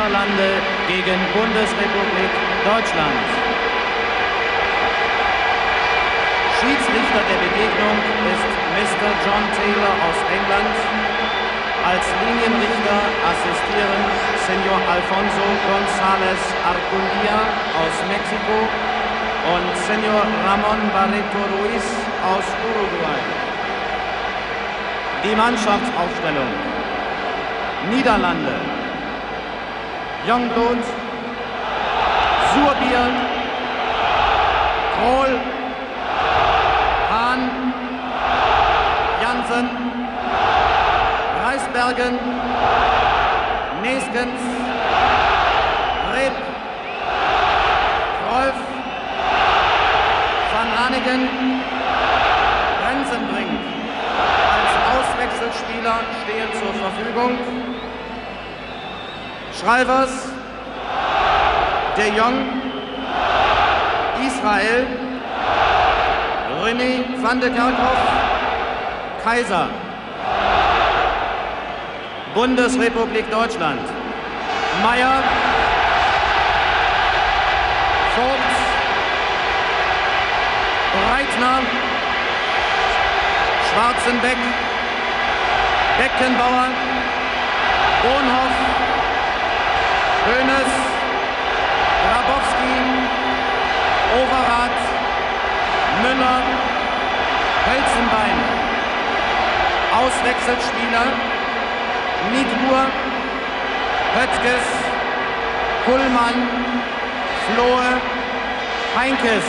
Niederlande gegen Bundesrepublik Deutschland. Schiedsrichter der Begegnung ist Mr. John Taylor aus England. Als Linienrichter assistieren Senor Alfonso González Arculia aus Mexiko und Senor Ramón Barreto Ruiz aus Uruguay. Die Mannschaftsaufstellung: Niederlande, Youngblood, Suurbier, Krol, Hahn, Jansen, Reisbergen, Neeskens, Reep, Cruyff, Van Hanegem, Rensenbrink als Auswechselspieler stehen zur Verfügung. Schreivers, De Jong, Israel, René van de Kerkhoff, Kaiser. Bundesrepublik Deutschland: Meyer, Vogt, Breitner, Schwarzenbeck, Beckenbauer, Bonhoff, Hoeneß, Grabowski, Overath, Müller, Hölzenbein. Auswechselspieler: Niedbuhr, Höttges, Kullmann, Flohe, Heinkes.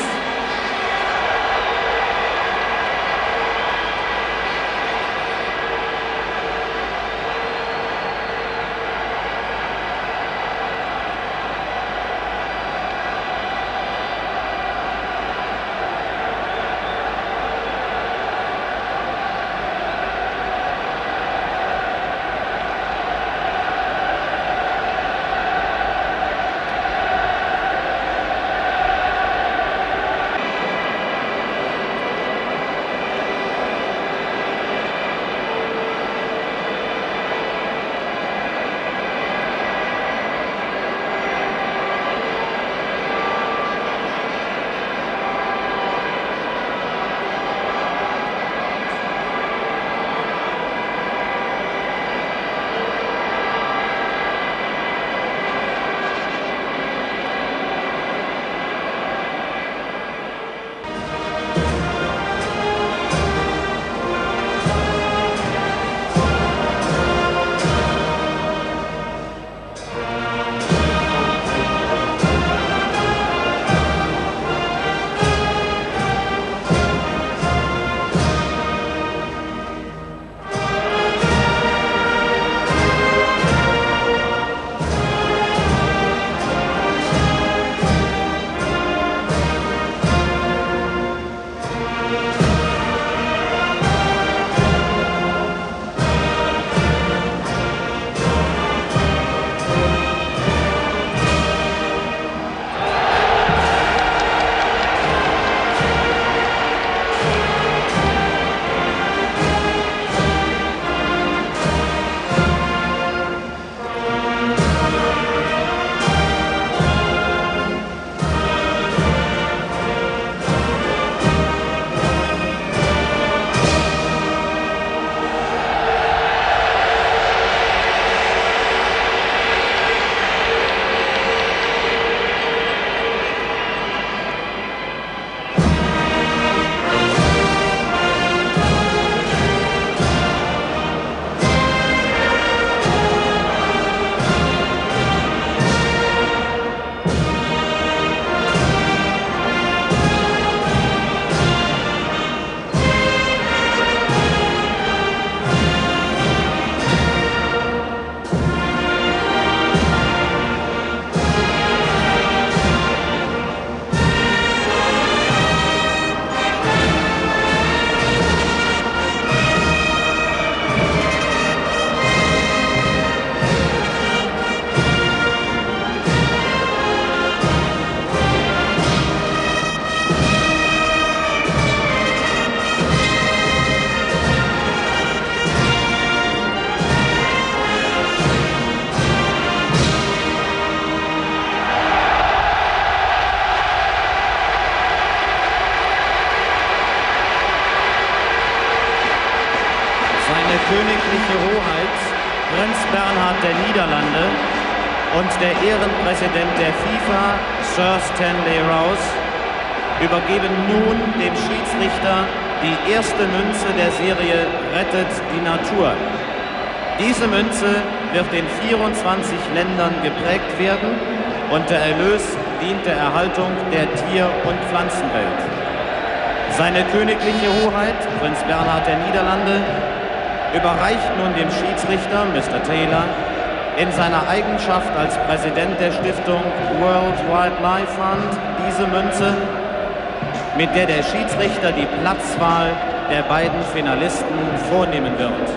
königliche Hoheit, Prinz Bernhard der Niederlande, und der Ehrenpräsident der FIFA, Sir Stanley Rous, übergeben nun dem Schiedsrichter die erste Münze der Serie Rettet die Natur. Diese Münze wird in 24 Ländern geprägt werden und der Erlös dient der Erhaltung der Tier- und Pflanzenwelt. Seine königliche Hoheit, Prinz Bernhard der Niederlande, überreicht nun dem Schiedsrichter, Mr. Taylor, in seiner Eigenschaft als Präsident der Stiftung World Wildlife Fund diese Münze, mit der der Schiedsrichter die Platzwahl der beiden Finalisten vornehmen wird.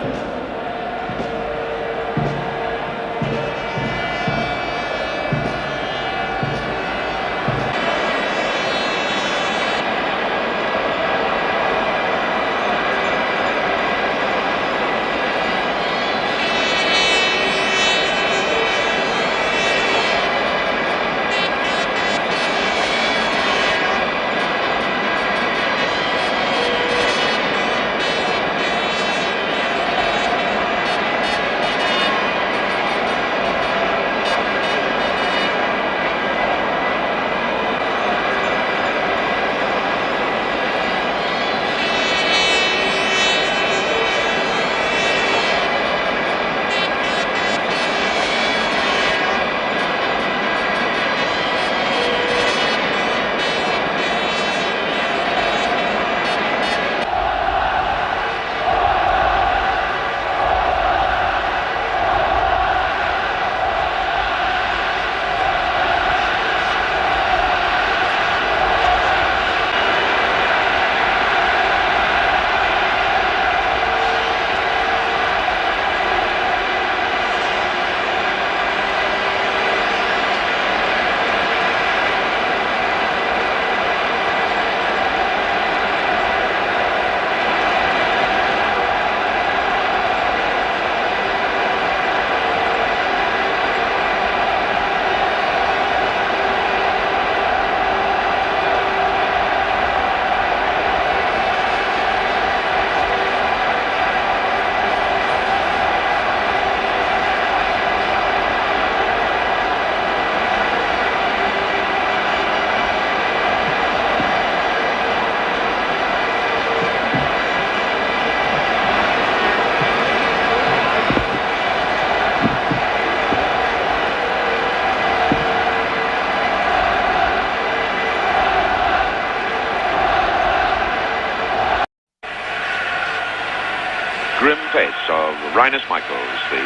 Grim face of Rinus Michels, the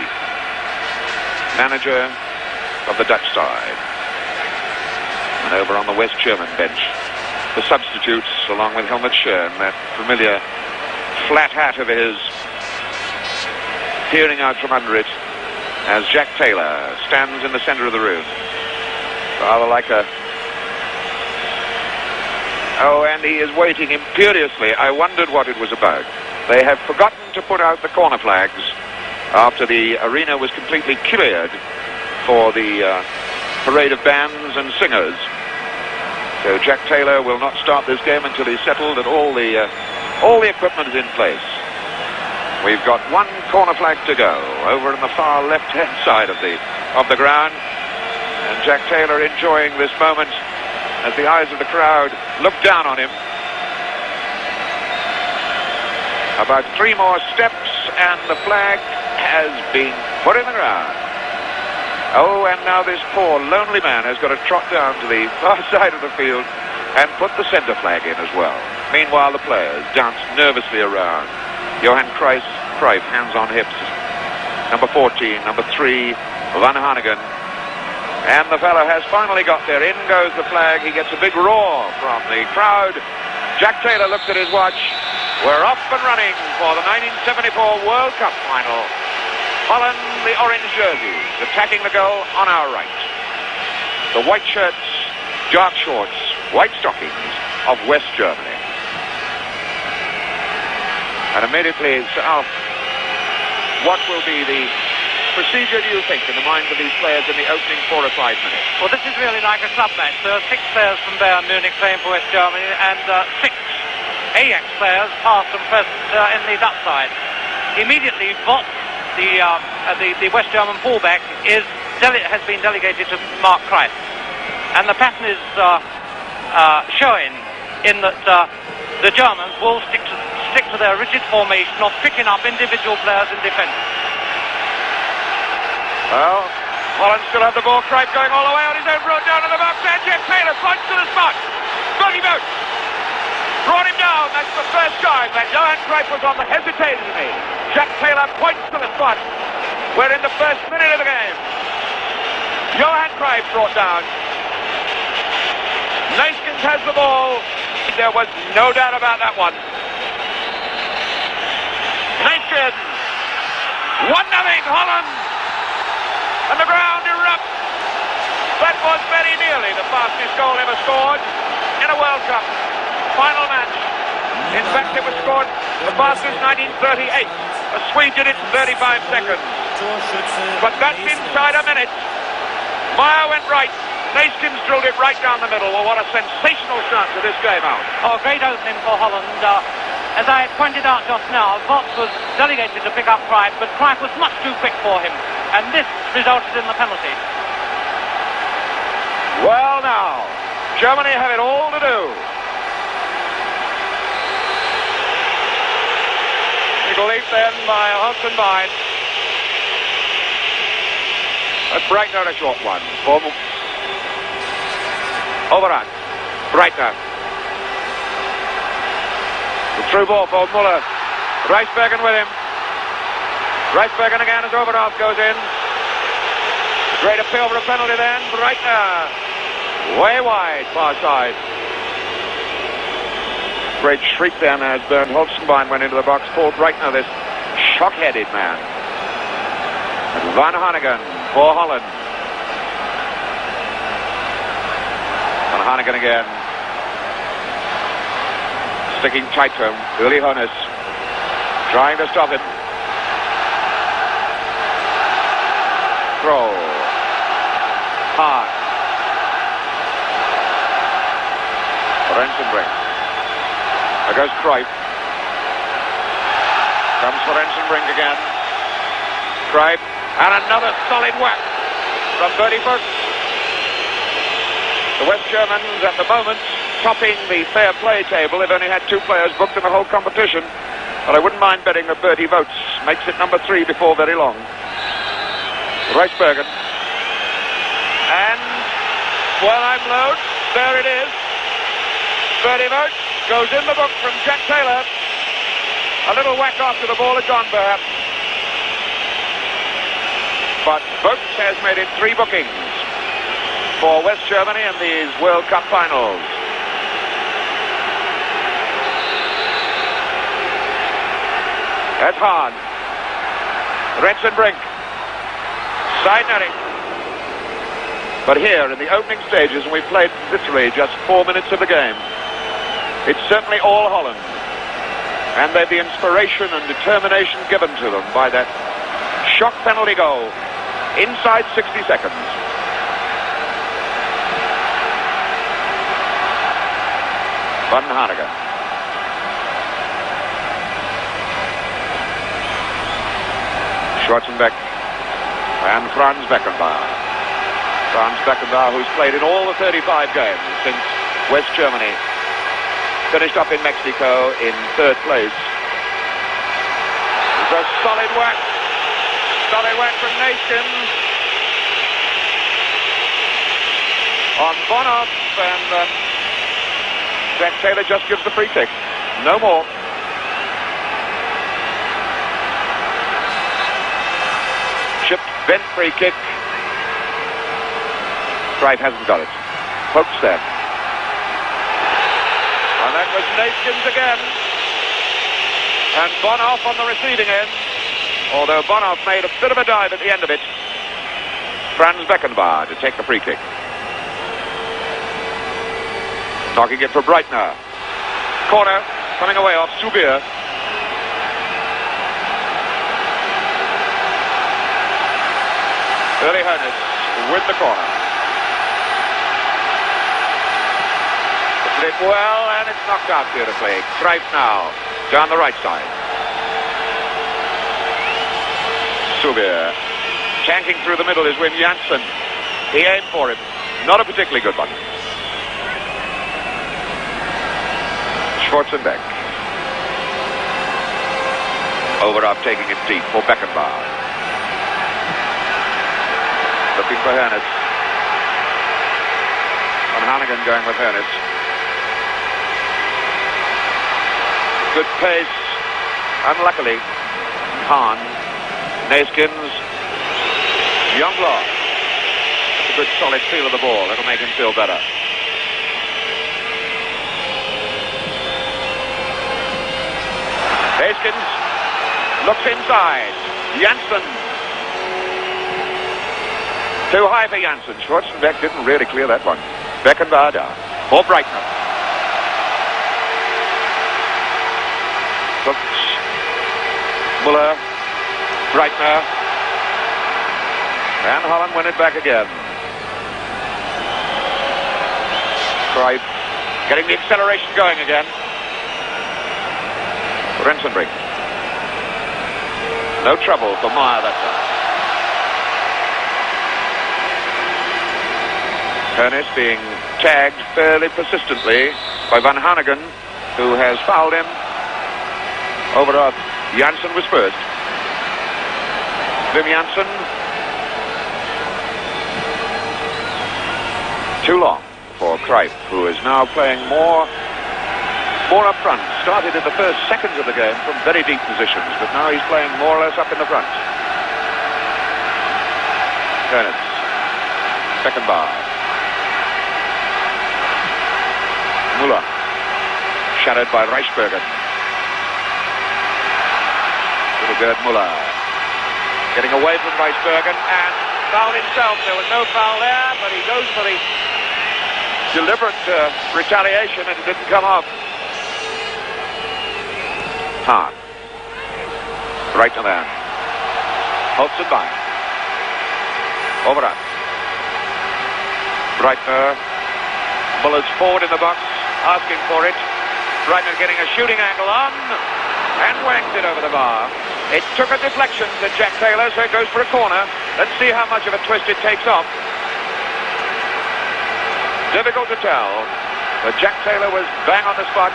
manager of the Dutch side. And over on the West German bench, the substitutes, along with Helmut Schön, that familiar flat hat of his, peering out from under it, as Jack Taylor stands in the center of the room. Rather like a... Oh, and he is waiting imperiously. I wondered what it was about. They have forgotten to put out the corner flags after the arena was completely cleared for the parade of bands and singers. So Jack Taylor will not start this game until he's settled that all the equipment is in place. We've got one corner flag to go over on the far left-hand side of the ground, and Jack Taylor enjoying this moment as the eyes of the crowd look down on him. About 3 more steps and the flag has been put in the ground. Oh, and now this poor lonely man has got to trot down to the far side of the field and put the centre flag in as well. Meanwhile, the players dance nervously around. Johan Cruyff, hands on hips. Number 14, number 3, Van Hanegem. And the fellow has finally got there. In goes the flag. He gets a big roar from the crowd. Jack Taylor looks at his watch. We're off and running for the 1974 World Cup final. Holland, the orange jerseys, attacking the goal on our right. The white shirts, dark shorts, white stockings of West Germany. And immediately, what will be the procedure, do you think, in the minds of these players in the opening 4 or 5 minutes? Well, this is really like a club match. There are 6 players from Bayern Munich playing for West Germany and 6 Ajax players, past and present, in the Dutch side. immediately Votz, the West German fullback, has been delegated to Mark Kreif. And the pattern is showing in that the Germans will stick to their rigid formation of picking up individual players in defence. Well, Holland still have the ball. Kreif going all the way on his own road down to the box. And Jack Taylor points to the spot. 30 votes. Brought him down. That's the first time that Johan Kreif was on the hesitantly. Jack Taylor points to the spot. We're in the first minute of the game. Johan Kreif brought down. Neyskens has the ball. There was no doubt about that one. Neyskens. 1-0 Holland. And the ground erupts. That was very nearly the fastest goal ever scored in a World Cup final match. In fact, it was scored the fastest 1938. A Swede did it in 35 seconds. But that's inside a minute. Meyer went right. Neyskens drilled it right down the middle. Well, what a sensational start to this game out. Oh, great opening for Holland. As I pointed out just now, Votz was delegated to pick up Kreif, but Kreif was much too quick for him. And this resulted in the penalty. Well, now, Germany have it all to do. Eagle leap then by Holzenbein. That's Breitner, a short one. Overrun. Breitner. The through ball for Muller. Reisbergen with him. Reisbergen again as Overhoff goes in. Great appeal for a penalty then. Breitner. Way wide, far side. Great shriek then as Bernd Holzenbein went into the box. Paul Breitner, this shock-headed man. And Van Hanegem for Holland. Van Hanegem again. Sticking tight to him. Uli Hoeneß trying to stop him. Throw. Hard. Rensenbrink. There goes Kreif. Comes for Rensenbrink again. Kreif. And another solid whack from Bertie Vogts. The West Germans at the moment topping the fair play table. They've only had 2 players booked in the whole competition. But I wouldn't mind betting that Bertie Vogts makes it number 3 before very long. Reisbergen. And while I'm low, there it is. Bertie Vogts goes in the book from Jack Taylor. A little whack after the ball had gone, perhaps. But Vogts has made it 3 bookings for West Germany in these World Cup finals. That's hard. Rensenbrink. Side netting. But here in the opening stages, and we've played literally just 4 minutes of the game, it's certainly all Holland. And they've the inspiration and determination given to them by that shock penalty goal inside 60 seconds. Van Hanegem. Schwarzenbeck and Franz Beckenbauer. Franz Beckenbauer, who's played in all the 35 games since West Germany finished up in Mexico in 3rd place. It's a solid whack. Solid whack from Neyskens on Bonhoff, and Jack Taylor just gives the free kick. No more. Chipped, bent free kick. Kreif hasn't got it. Vogts there. And that was Neyskens again. And Bonhoff on the receiving end. Although Bonhoff made a bit of a dive at the end of it. Franz Beckenbauer to take the free kick. Knocking it for Breitner. Corner, coming away off Subir. Uli Hoeneß with the corner. It well, and it's knocked out beautifully. Kreif now, down the right side. Soubier. Tanking through the middle is Wim Janssen. He aimed for him. Not a particularly good one. Schwarzenbeck. Overup taking it deep for Beckenbauer. Looking for Hernitz. Van Hanegem going with Hernitz. Good pace. Unluckily, Hahn, Neeskens, Youngblood. That's a good solid feel of the ball. It'll make him feel better. Neeskens looks inside. Janssen. Too high for Janssen. Schwarzenbeck didn't really clear that one. Beckenbauer down. For Breitner. Cooks. Muller. Breitner. And Holland win it back again. Cruyff getting the acceleration going again. Rensenbrink. No trouble for Meyer that time. Hernitz being tagged fairly persistently by Van Hanegem, who has fouled him. Overup. Janssen was first. Wim Janssen. Too long for Cruyff, who is now playing more up front. Started in the first seconds of the game from very deep positions, but now he's playing more or less up in the front. Hernitz. Beckenbauer. Muller. Shadowed by Reichbergen. Little Gerd Muller. Getting away from Reichbergen and fouled himself. There was no foul there, but he goes for the deliberate retaliation and it didn't come off. Hahn. Right to man. Holzenbein. Overup. Breitner. Muller's forward in the box, asking for it. Breitner getting a shooting angle on and whacked it over the bar. It took a deflection to Jack Taylor, so it goes for a corner. Let's see how much of a twist it takes off. Difficult to tell, but Jack Taylor was bang on the spot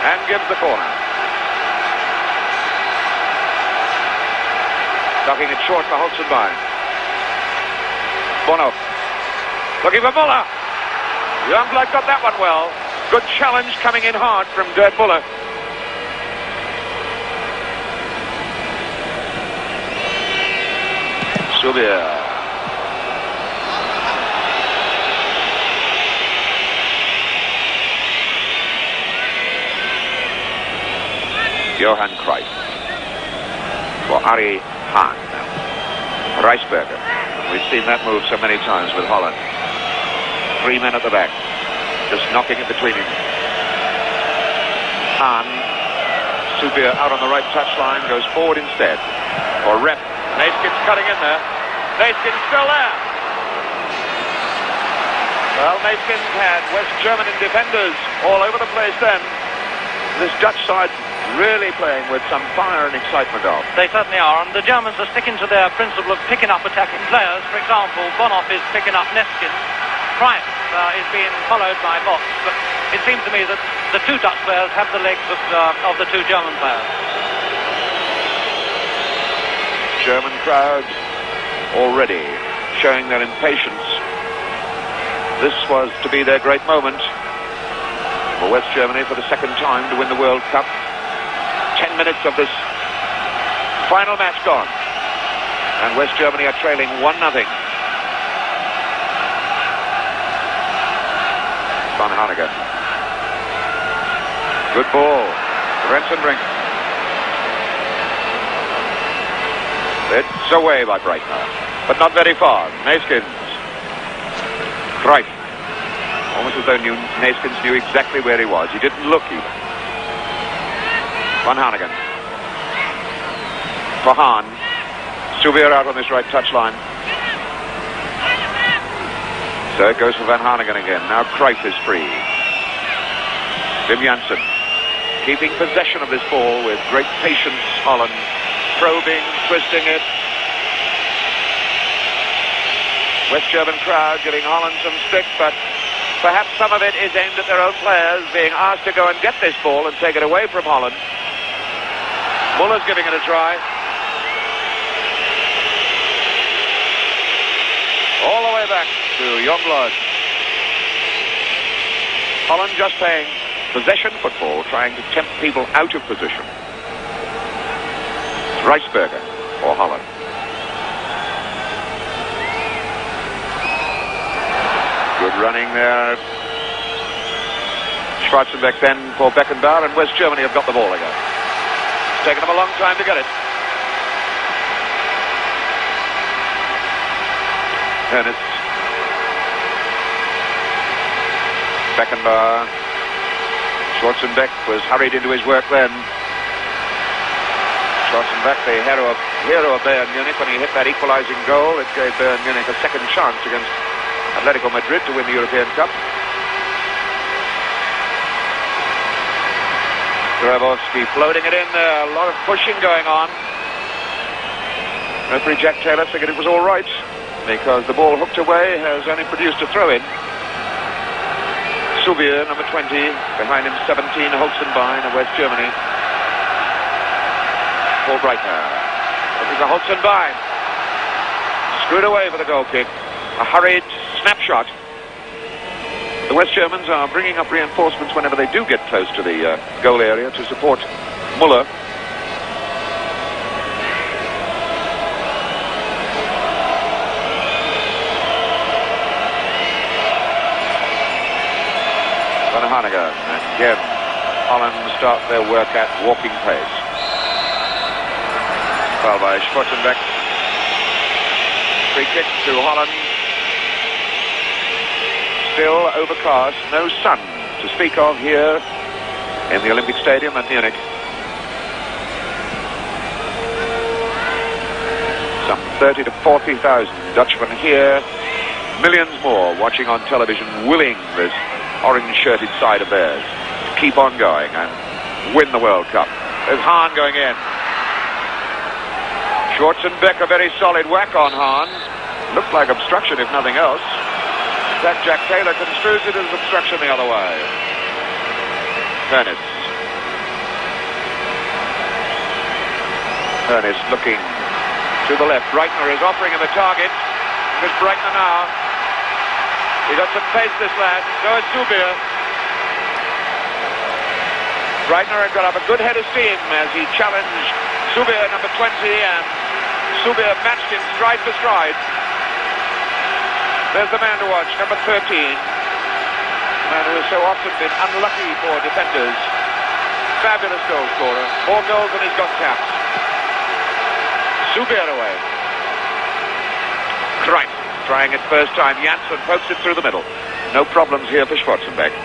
and gives the corner. Knocking it short for Holzenbein. Bonhoff. Looking for Muller. Youngblood got that one well. Good challenge coming in hard from Gerd Muller. Soubier. Johan Cruyff. For Arie Hahn. Reichberger. We've seen that move so many times with Holland. 3 men at the back. Just knocking it between him. Hahn. Soubier out on the right touchline. Goes forward instead. For Rep. Neeskens cutting in there. Neeskens still there. Well, Neeskens had West German defenders all over the place then. This Dutch side really playing with some fire and excitement on. They certainly are, and the Germans are sticking to their principle of picking up attacking players. For example, Bonhoff is picking up Neeskens. Cruyff is being followed by Box, but it seems to me that the two Dutch players have the legs of the two German players. German crowd already showing their impatience. This was to be their great moment for West Germany for the second time to win the World Cup. 10 minutes of this final match gone, and West Germany are trailing 1-0. Van Hanegem. Good ball. Rensenbrink. It's away by Breitner, but not very far. Neeskens. Cruyff. Almost as though Neeskens knew exactly where he was. He didn't look even. Van Hanegem. For Hahn. Soubier out on this right touchline. So it goes for Van Hanegem again. Now Cruyff is free. Wim Janssen keeping possession of this ball with great patience, Holland, probing, twisting it. West German crowd giving Holland some stick, but perhaps some of it is aimed at their own players, being asked to go and get this ball and take it away from Holland. Muller's giving it a try. All the way back to Youngblood. Holland just playing possession football, trying to tempt people out of position. It's Reisberger for Holland. Good running there. Schwarzenbeck then for Beckenbauer, and West Germany have got the ball again. It's taken them a long time to get it. Ernest. Beckenbauer. Schwarzenbeck was hurried into his work then. Schwarzenbeck, the hero of Bayern Munich, when he hit that equalising goal, it gave Bayern Munich a second chance against Atletico Madrid to win the European Cup. Grabowski floating it in there, a lot of pushing going on. Referee Jack Taylor figured it was all right because the ball hooked away has only produced a throw-in. Subier, number 20, behind him 17, Holzenbein of West Germany. For Breitner. This is a Holzenbein. Screwed away for the goal kick. A hurried snapshot. The West Germans are bringing up reinforcements whenever they do get close to the goal area to support Muller. Van Hanegem, and again Holland start their work at walking pace. Foul by Schwarzenbeck. Free kick to Holland. Still overcast, no sun to speak of here in the Olympic Stadium at Munich. Some 30 to 40,000 Dutchmen here, millions more watching on television, willing this orange-shirted side of theirs to keep on going and win the World Cup. There's Hahn going in. Schwarzenbeck, a very solid whack on Hahn. Looked like obstruction if nothing else. That Jack Taylor construes it as obstruction the other way. Ernest. Ernest looking to the left. Breitner is offering him a target. Here's Breitner now. He got some pace, this lad. So is Subier. Breitner had got up a good head of steam as he challenged Subier, number 20, and Subier matched him stride for stride. There's the man to watch, number 13. The man who has so often been unlucky for defenders. Fabulous goal scorer. More goals than he's got caps. Subier away. Cruyff trying it first time. Janssen pokes it through the middle. No problems here for Schwarzenbeck.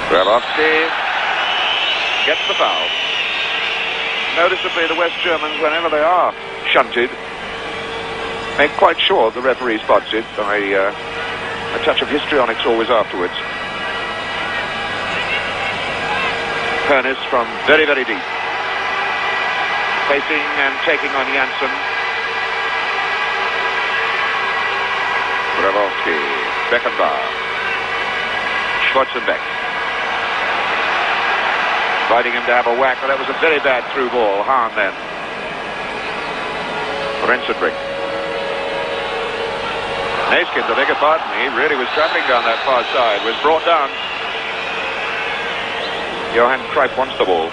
Grabowski gets the foul. Noticeably, the West Germans, whenever they are shunted, make quite sure the referee spots it by a touch of histrionics always afterwards. Ernest from very, very deep. Facing and taking on Janssen. Grabowski, Beckenbauer, Schwarzenbeck. Inviting him to have a whack, but that was a very bad through ball. Hahn then. Rensenbrink. Neeskens, I beg your pardon, he really was travelling down that far side, was brought down. Johan Cruyff wants the ball.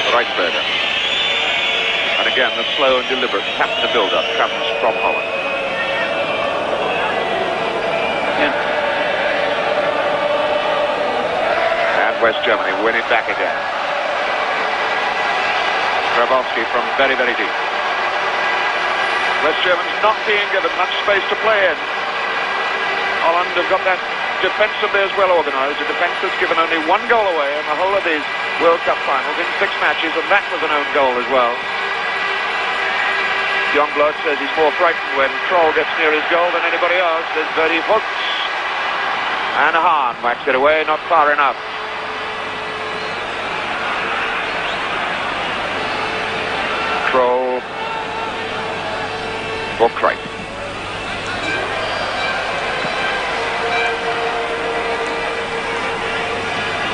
Reisberger. And again, the slow and deliberate pattern of build-up comes from Holland. And West Germany win it back again. Grabowski from very, very deep. West Germans not being given much space to play in. Holland have got that defensively as well organised. A defence that's given only one goal away in the whole of these World Cup finals in 6 matches, and that was an own goal as well. Youngblood says he's more frightened when Kroll gets near his goal than anybody else. There's Bertie Vogt. And Hahn whacks it away, not far enough. Kroll for Crichton.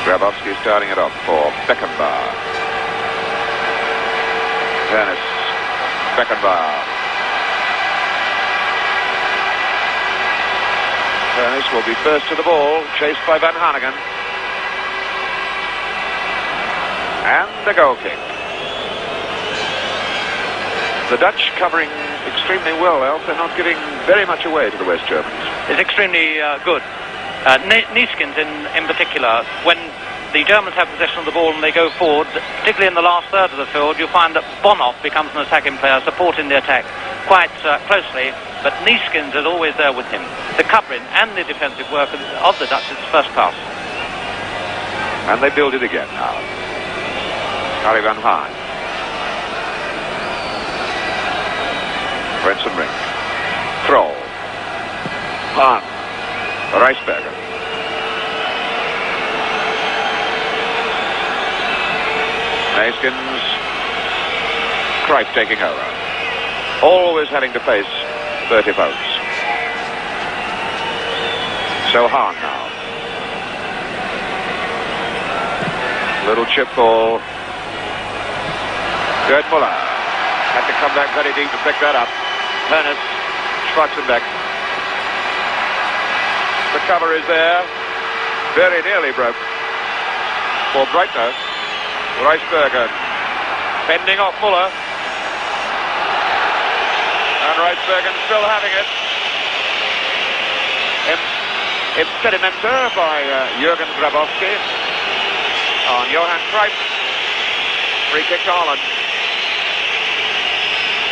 Grabowski starting it off for Beckenbauer. Dennis. Beckenbauer. Dennis will be first to the ball, chased by Van Hanegem. And the goal kick. The Dutch covering extremely well, Alf. They're not giving very much away to the West Germans. It's extremely good. Neeskens in particular, when the Germans have possession of the ball and they go forward, particularly in the last third of the field, you'll find that Bonhoff becomes an attacking player, supporting the attack quite closely, but Neeskens is always there with him. The covering and the defensive work of the Dutch is first class. And they build it again now. Harry van Haan. Rensenbrink. Kroll. Hahn. Reisberger. Neeskens. Cruyff taking over. Always having to face Bertie Vogt. So Hahn now. Little chip ball. Gerd Muller. Had to come back very deep to pick that up. Hennis. Schwarzenbeck. The cover is there. Very nearly broke. For Breitner. Reisberger. Fending off Muller. And Reisbergen still having it. Impedimenta by Jürgen Grabowski on Johan Cruyff. Free kick to Holland.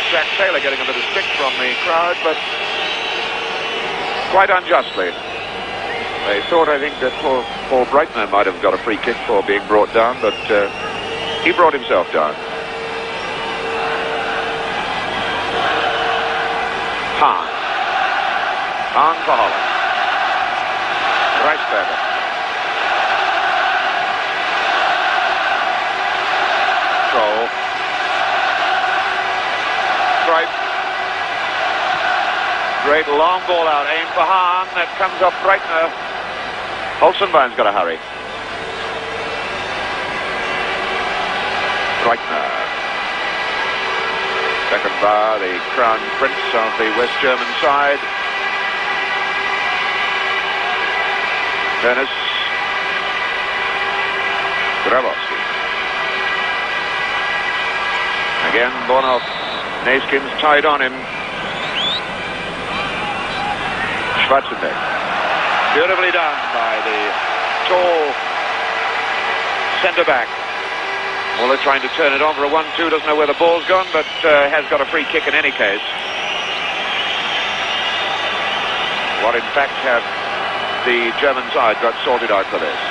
Jack Taylor getting a bit of stick from the crowd, but quite unjustly. They thought, I think, that Paul Breitner might have got a free kick for being brought down, but he brought himself down. Hahn for Holland. Reisberger. Kroll. Cruyff. Great long ball out, aim for Hahn. That comes off Breitner. Holzenbein's got to hurry. Breitner. Beckenbauer, the crown prince of the West German side. Dennis. Grabowski. Again, Bonhoff. Neeskens tied on him. Schwarzenbeck. Beautifully done by the tall centre-back. Muller trying to turn it on for a 1-2. Doesn't know where the ball's gone, but has got a free kick in any case. What in fact have the German side got sorted out for this.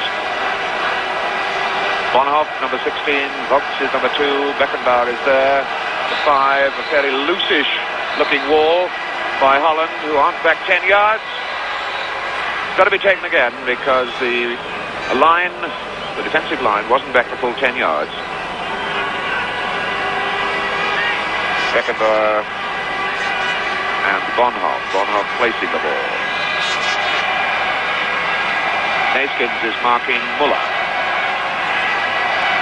Bonhoff, number 16. Vogt is number 2. Beckenbauer is there. The 5, a fairly loosish looking wall by Holland, who aren't back 10 yards. Got to be taken again because the defensive line wasn't back the full 10 yards. Beckenbauer and Bonhoff. Bonhoff placing the ball. Neeskens is marking Muller.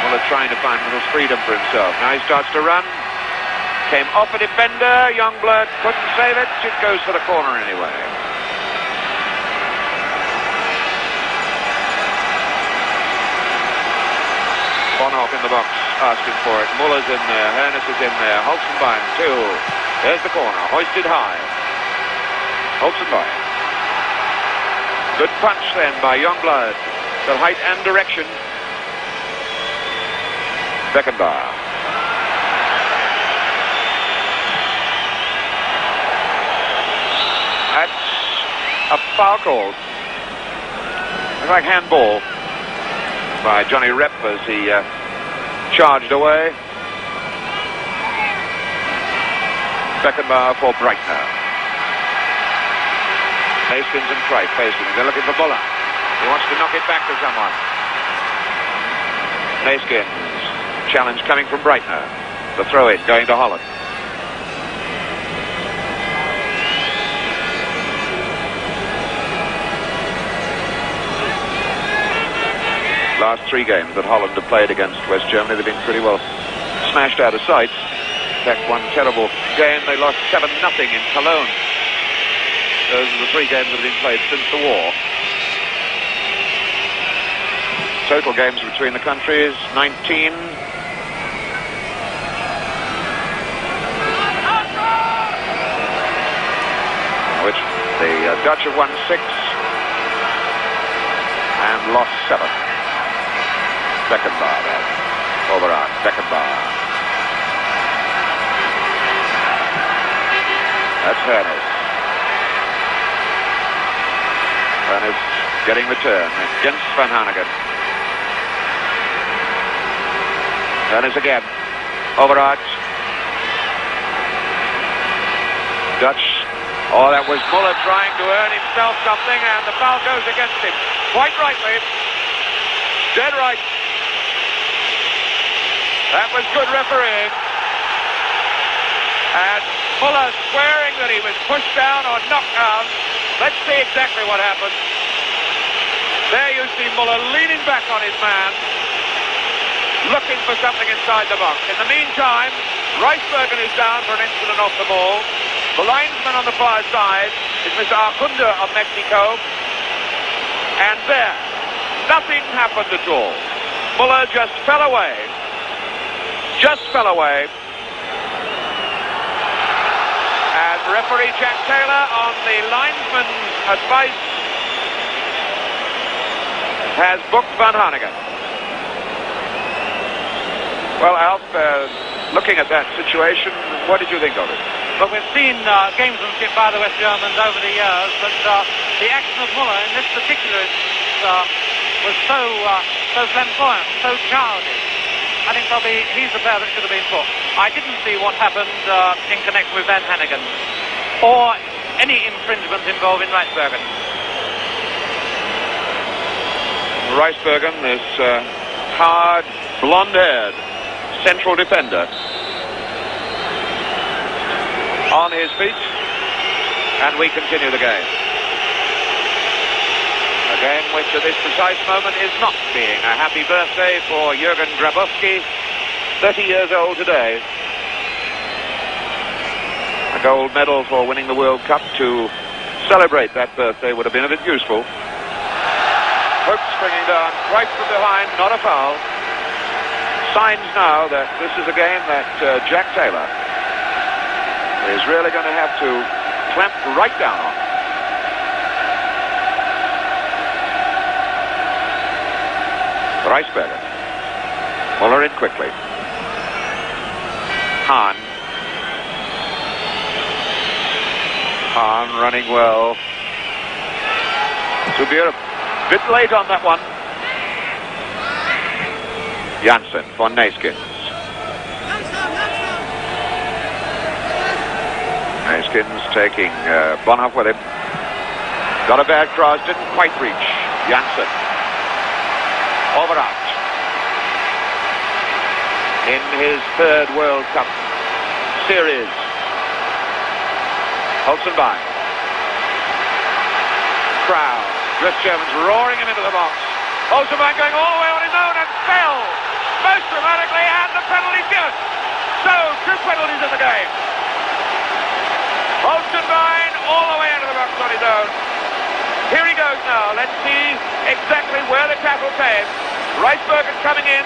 Muller trying to find a little freedom for himself. Now he starts to run. Came off a defender. Youngblood couldn't save it. It goes for the corner anyway. Bonhoff in the box asking for it. Muller's in there. Hennis is in there. Holzenbein too. There's the corner. Hoisted high. Holzenbein. Good punch then by Youngblood. The height and direction. Beckenbauer. That's a foul call. It's like handball by Johnny Rep as he charged away. Beckenbauer for Breitner. Hastings and Cruyff. Hastings, they're looking for Muller. He wants to knock it back to someone. Neskins. Challenge coming from Breitner. The throw-in going to Holland. Last 3 games that Holland have played against West Germany, they've been pretty well smashed out of sight. In fact, one terrible game, they lost 7-0 in Cologne. Those are the 3 games that have been played since the war. Total games between the countries, 19. Which the Dutch have won 6 and lost 7. Beckenbauer there. Overarch, Beckenbauer. That's Hernes. Hernes getting the turn against Van Hanegem. Hernes again. Overarch. Dutch. Oh, that was Muller trying to earn himself something, and the foul goes against him. Quite rightly. Dead right. That was good refereeing. And Muller swearing that he was pushed down or knocked down. Let's see exactly what happened. There you see Muller leaning back on his man, looking for something inside the box. In the meantime, Reisbergen is down for an incident off the ball. The linesman on the far side is Mr. Arcunda of Mexico. And there, nothing happened at all. Muller just fell away. Just fell away. And referee Jack Taylor, on the linesman's advice, has booked Van Hanegem. Well, Alf, looking at that situation, what did you think of it? But we've seen gamesmanship by the West Germans over the years, but the action of Muller in this particular was so flamboyant, so childish. I think probably he's the player that should have been booked. I didn't see what happened in connection with Van Hanegem or any infringement involving Reisbergen. Reisbergen, this hard, blonde-haired central defender, on his feet, and we continue the game. A game which at this precise moment is not being a happy birthday for Jürgen Grabowski, 30 years old today. A gold medal for winning the World Cup. To celebrate that birthday would have been a bit useful. Hope springing down right from behind, not a foul. Signs now that this is a game that Jack Taylor is really going to have to clamp right down on. Reisbergen. Muller in quickly. Hahn. Hahn running well. To be a bit late on that one. Janssen for Neskins. Neskins taking Bonhoff with him. Got a bad cross, didn't quite reach. Janssen. Overarch. In his 3rd World Cup series. Holzenbein. Crowd. West Germans roaring him into the box. Holzenbein going all the way on his own and fell. Most dramatically, and the penalty's given. So, 2 penalties in the game. Holzenbein all the way into the box on his own. Here he goes now. Let's see exactly where the tackle came. Reisbergen coming in.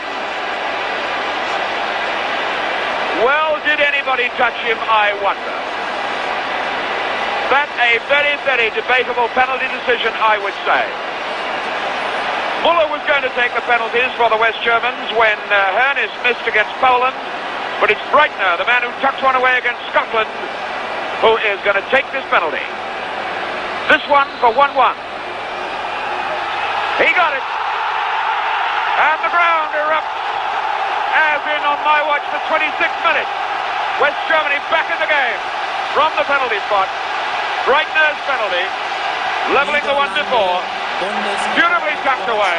Well, did anybody touch him, I wonder. That's a very, very debatable penalty decision, I would say. Muller was going to take the penalties for the West Germans when Hernes missed against Poland, but it's Breitner, the man who tucked one away against Scotland, who is going to take this penalty. This one for 1-1. He got it. And the ground erupts, as in on my watch, the 26th minute. West Germany back in the game. from the penalty spot. Breitner's penalty, levelling the one before, beautifully tucked away.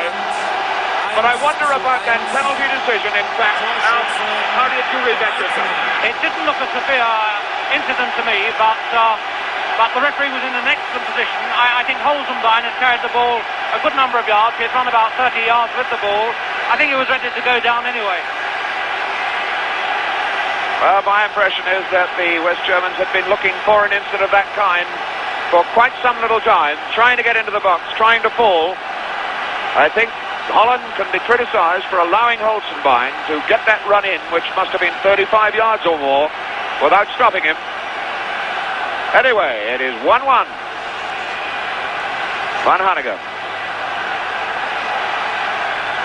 But I wonder about that penalty decision, in fact. How did you read that, Christian? It didn't look a severe incident to me, but the referee was in an excellent position. I think Holzenbein has carried the ball a good number of yards. He's run about 30 yards with the ball. I think he was ready to go down anyway. Well, my impression is that the West Germans had been looking for an incident of that kind for quite some little time, trying to get into the box, trying to fall. I think Holland can be criticised for allowing Holzenbein to get that run in, which must have been 35 yards or more, without stopping him. Anyway, it is 1-1. Van Hanegem.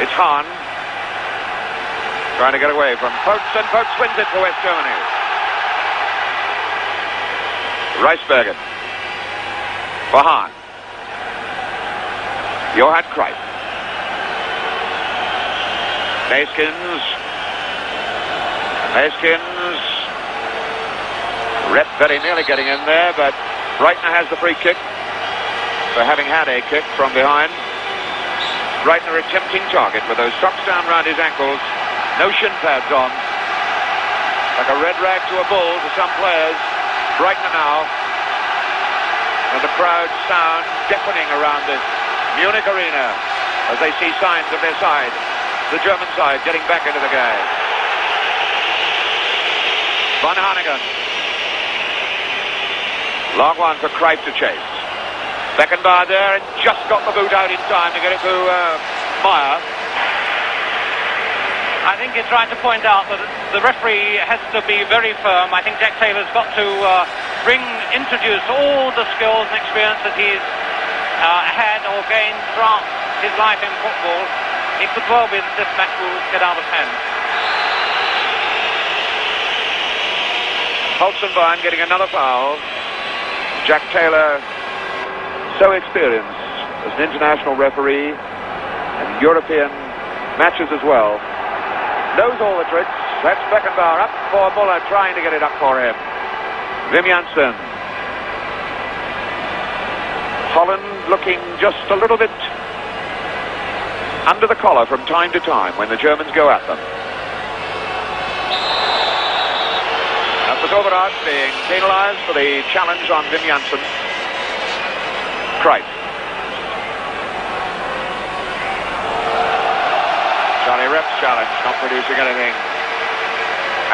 It's Hahn trying to get away from Pokes, and Pokes wins it for West Germany. Reisbergen for Hahn. Johan Cruyff. Neeskens. Rep very nearly getting in there, but Breitner has the free kick for having had a kick from behind. Breitner a tempting target with those socks down round his ankles, no shin pads on, like a red rag to a bull to some players. Breitner now, and the crowd sound deafening around this Munich arena as they see signs of their side, the German side, getting back into the game. Van Hanegem. Long one for Cruyff to chase. Beckenbauer there and just got the boot out in time to get it to Meyer. I think it's right to point out that the referee has to be very firm. I think Jack Taylor's got to introduce all the skills and experience that he's had or gained throughout his life in football. It could well be that this match will get out of hand. Holzenbein getting another foul. Jack Taylor, so experienced as an international referee and European matches as well, knows all the tricks. That's Beckenbauer up for Muller, trying to get it up for him. Wim Jansen. Holland looking just a little bit under the collar from time to time when the Germans go at them. That was Overath being penalised for the challenge on Wim Jansen. Cruyff. Charlie Rep's challenge, not producing anything.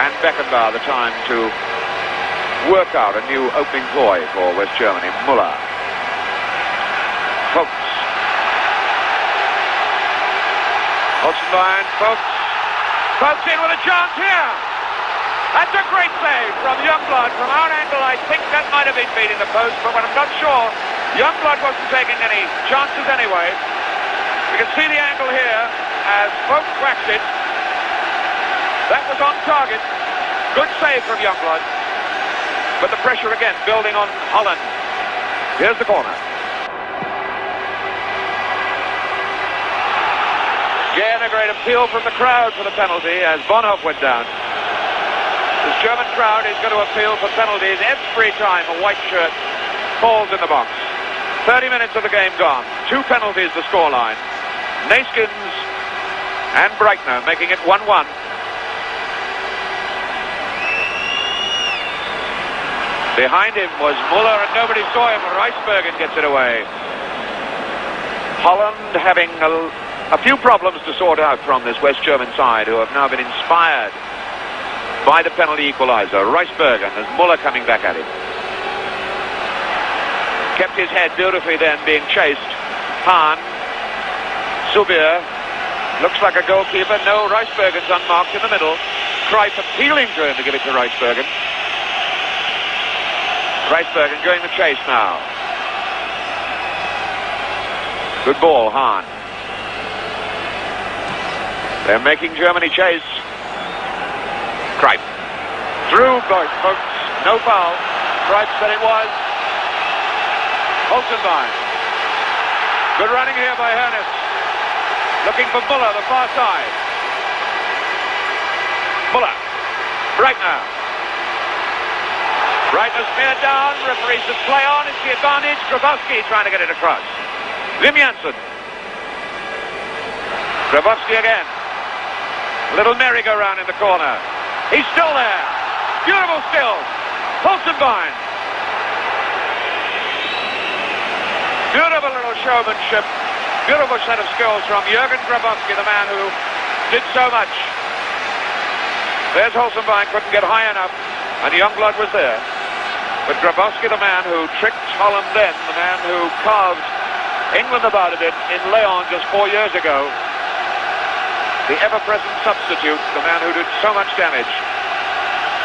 And Beckenbauer the time to work out a new opening ploy for West Germany. Muller. Pokes. Holzenbein, Pokes in with a chance here. That's a great save from Youngblood. From our angle, I think that might have been beating the post, but I'm not sure. Youngblood wasn't taking any chances anyway. You can see the angle here as Pokes whacked it. That was on target. Good save from Youngblood. But the pressure again building on Holland. Here's the corner. Again, a great appeal from the crowd for the penalty as Bonhoff went down. This German crowd is going to appeal for penalties every time a white shirt falls in the box. 30 minutes of the game gone. 2 penalties the scoreline. Neeskens and Breitner making it 1-1. Behind him was Muller and nobody saw him. Reisbergen gets it away. Holland having a few problems to sort out from this West German side, who have now been inspired by the penalty equaliser. Reisbergen as Muller coming back at him. Kept his head beautifully then, being chased. Hahn. Subir. Looks like a goalkeeper. No, Reisbergen's unmarked in the middle. Cruyff appealing to him to give it to Reisbergen. Reisbergen going the chase now. Good ball, Hahn. They're making Germany chase. Cruyff. Through Pokes. No foul. Cruyff said it was. Holzenbein. Good running here by Hoeneß. Looking for Muller, the far side. Muller. Breitner. Breitner smeared down. Referee says play on. It's the advantage. Grabowski trying to get it across. Wim Janssen. Grabowski again. Little merry-go-round in the corner. He's still there. Beautiful still. Holzenbein. Beautiful little showmanship. Beautiful set of skills from Jürgen Grabowski, the man who did so much. There's Holzenbein, couldn't get high enough, and Youngblood was there. But Grabowski, the man who tricked Holland then, the man who carved England about it in Leon just 4 years ago, the ever-present substitute, the man who did so much damage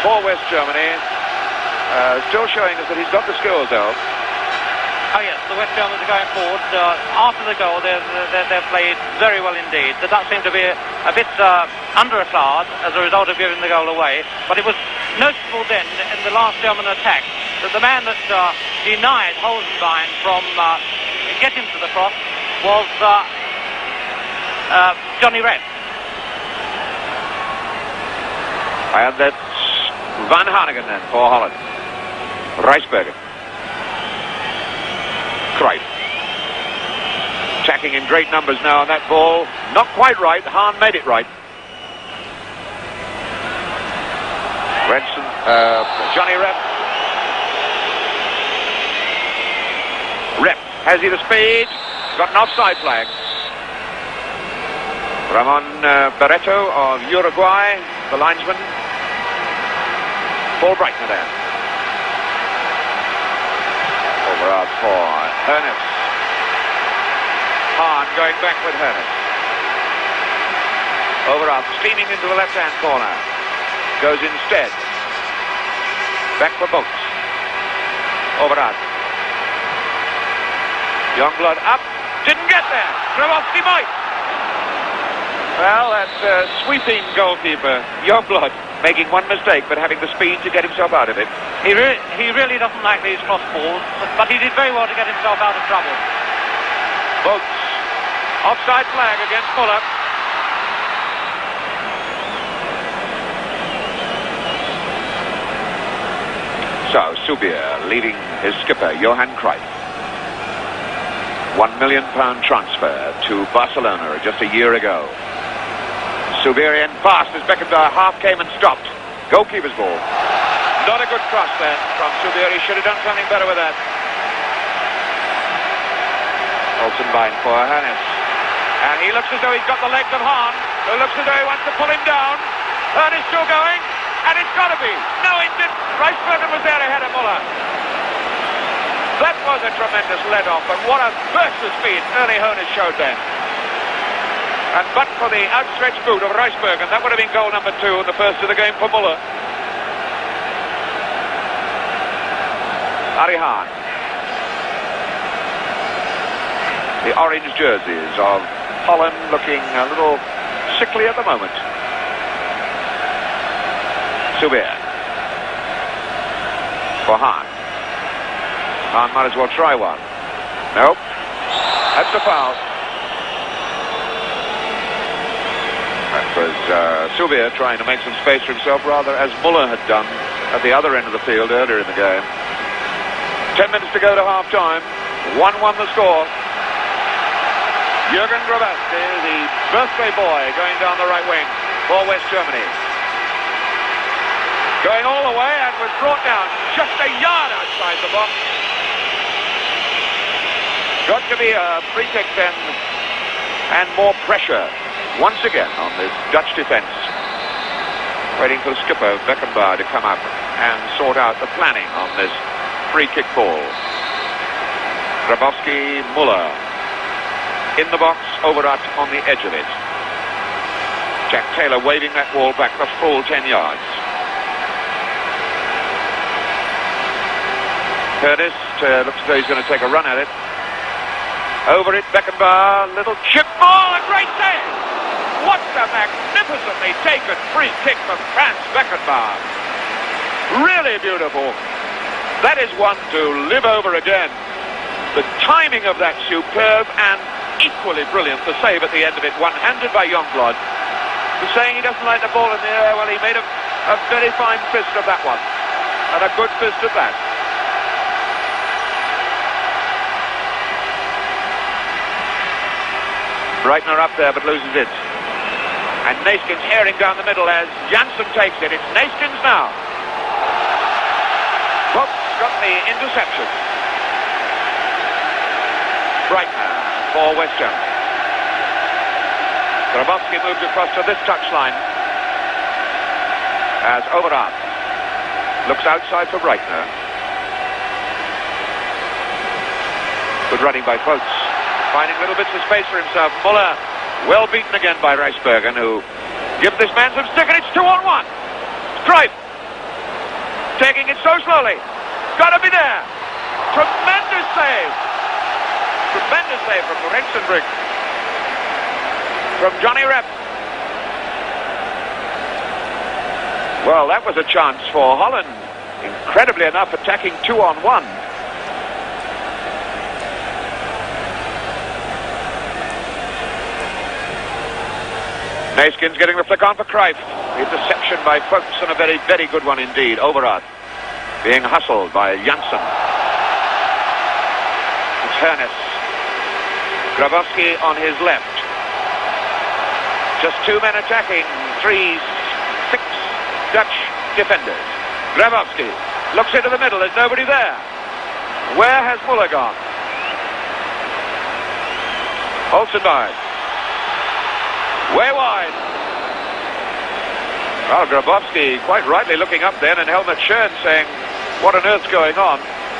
for West Germany, still showing us that he's got the skills, though. Oh yes, the West Germans are going forward. After the goal, they've played very well indeed. The Dutch seem to be a bit under a cloud as a result of giving the goal away. But it was noticeable then in the last German attack that the man that denied Holzenbein from getting to the cross was Johnny Rep. And that's Van Hanegem then for Holland. Rijsbergen. Cruyff. Attacking in great numbers now on that ball. Not quite right. Hahn made it right. Redson, Johnny Rep. Rep. Has he the speed? Got an offside flag. Ramon Barreto of Uruguay, the linesman. Paul Breitner there. Over out for Hoeneß. Hahn going back with Hoeneß. Over out, steaming into the left-hand corner. Goes instead. Back for Boats. Over out. Youngblood up. Didn't get there. Grabowski might. Well, that's sweeping goalkeeper Youngblood, making one mistake but having the speed to get himself out of it. He really doesn't like these cross balls, but he did very well to get himself out of trouble. Boats. Offside flag against Muller. So, Subier leaving his skipper, Johan Cruyff. £1 million transfer to Barcelona just a year ago. Subier in fast as Beckenbauer half came and stopped. Goalkeeper's ball. Not a good cross then from Subier. He should have done something better with that. Holzenbein for Hoeneß. And he looks as though he's got the legs of Hahn, who looks as though he wants to pull him down. Hoeneß still going, and it's got to be. No, it didn't. Rijsbergen was there ahead of Muller. That was a tremendous let-off, but what a burst of speed Ernie Hoeneß showed then. And but for the outstretched boot of Rijsbergen, that would have been goal number 2 and the first of the game for Muller. Arie Hahn. The orange jerseys of Holland looking a little sickly at the moment. Subier. For Hahn. Hahn might as well try one. Nope. That's the foul. That was Subier trying to make some space for himself, rather as Muller had done at the other end of the field earlier in the game. 10 minutes to go to half-time. 1-1 the score. Jürgen Grabowski, the birthday boy, going down the right wing for West Germany. Going all the way and was brought down just a yard outside the box. Got to be a free kick then, and more pressure once again on this Dutch defence. Waiting for the skipper, Beckenbauer, to come up and sort out the planning on this free kick ball. Grabowski, Muller in the box, Overath on the edge of it. Jack Taylor waving that ball back the full 10 yards. Curtis looks as though he's going to take a run at it. Over it, Beckenbauer, little chip ball, a great save! What a magnificently taken free kick from Franz Beckenbauer. Really beautiful. That is one to live over again. The timing of that superb and equally brilliant. The save at the end of it, one-handed by Youngblood. For saying he doesn't like the ball in the air, well, he made a very fine fist of that one. and a good fist at that. Breitner up there, but loses it. And Neeskens airing down the middle as Janssen takes it. It's Neeskens now. Fox got the interception. Breitner for West Germany. Grabowski moves across to this touchline as Overath looks outside for Breitner. Good running by Foltz, finding little bits of space for himself. Muller well beaten again by Reisbergen, who give this man some stick, and it's 2-on-1. Cruyff taking it so slowly. Got to be there. Tremendous save. Tremendous save from Rensenbrink. From Johnny Rep. Well, that was a chance for Holland. Incredibly enough, attacking 2-on-1. Neeskens getting the flick on for Cruyff. The interception by Foltz, and a very, very good one indeed. Overath being hustled by Janssen. It's Hernes. Grabowski on his left. Just two men attacking, 3-6 Dutch defenders. Grabowski looks into the middle, there's nobody there. Where has Muller gone? Holzenbein. Way wide. Well, Grabowski quite rightly looking up then, and Helmut Schön saying, what on earth's going on?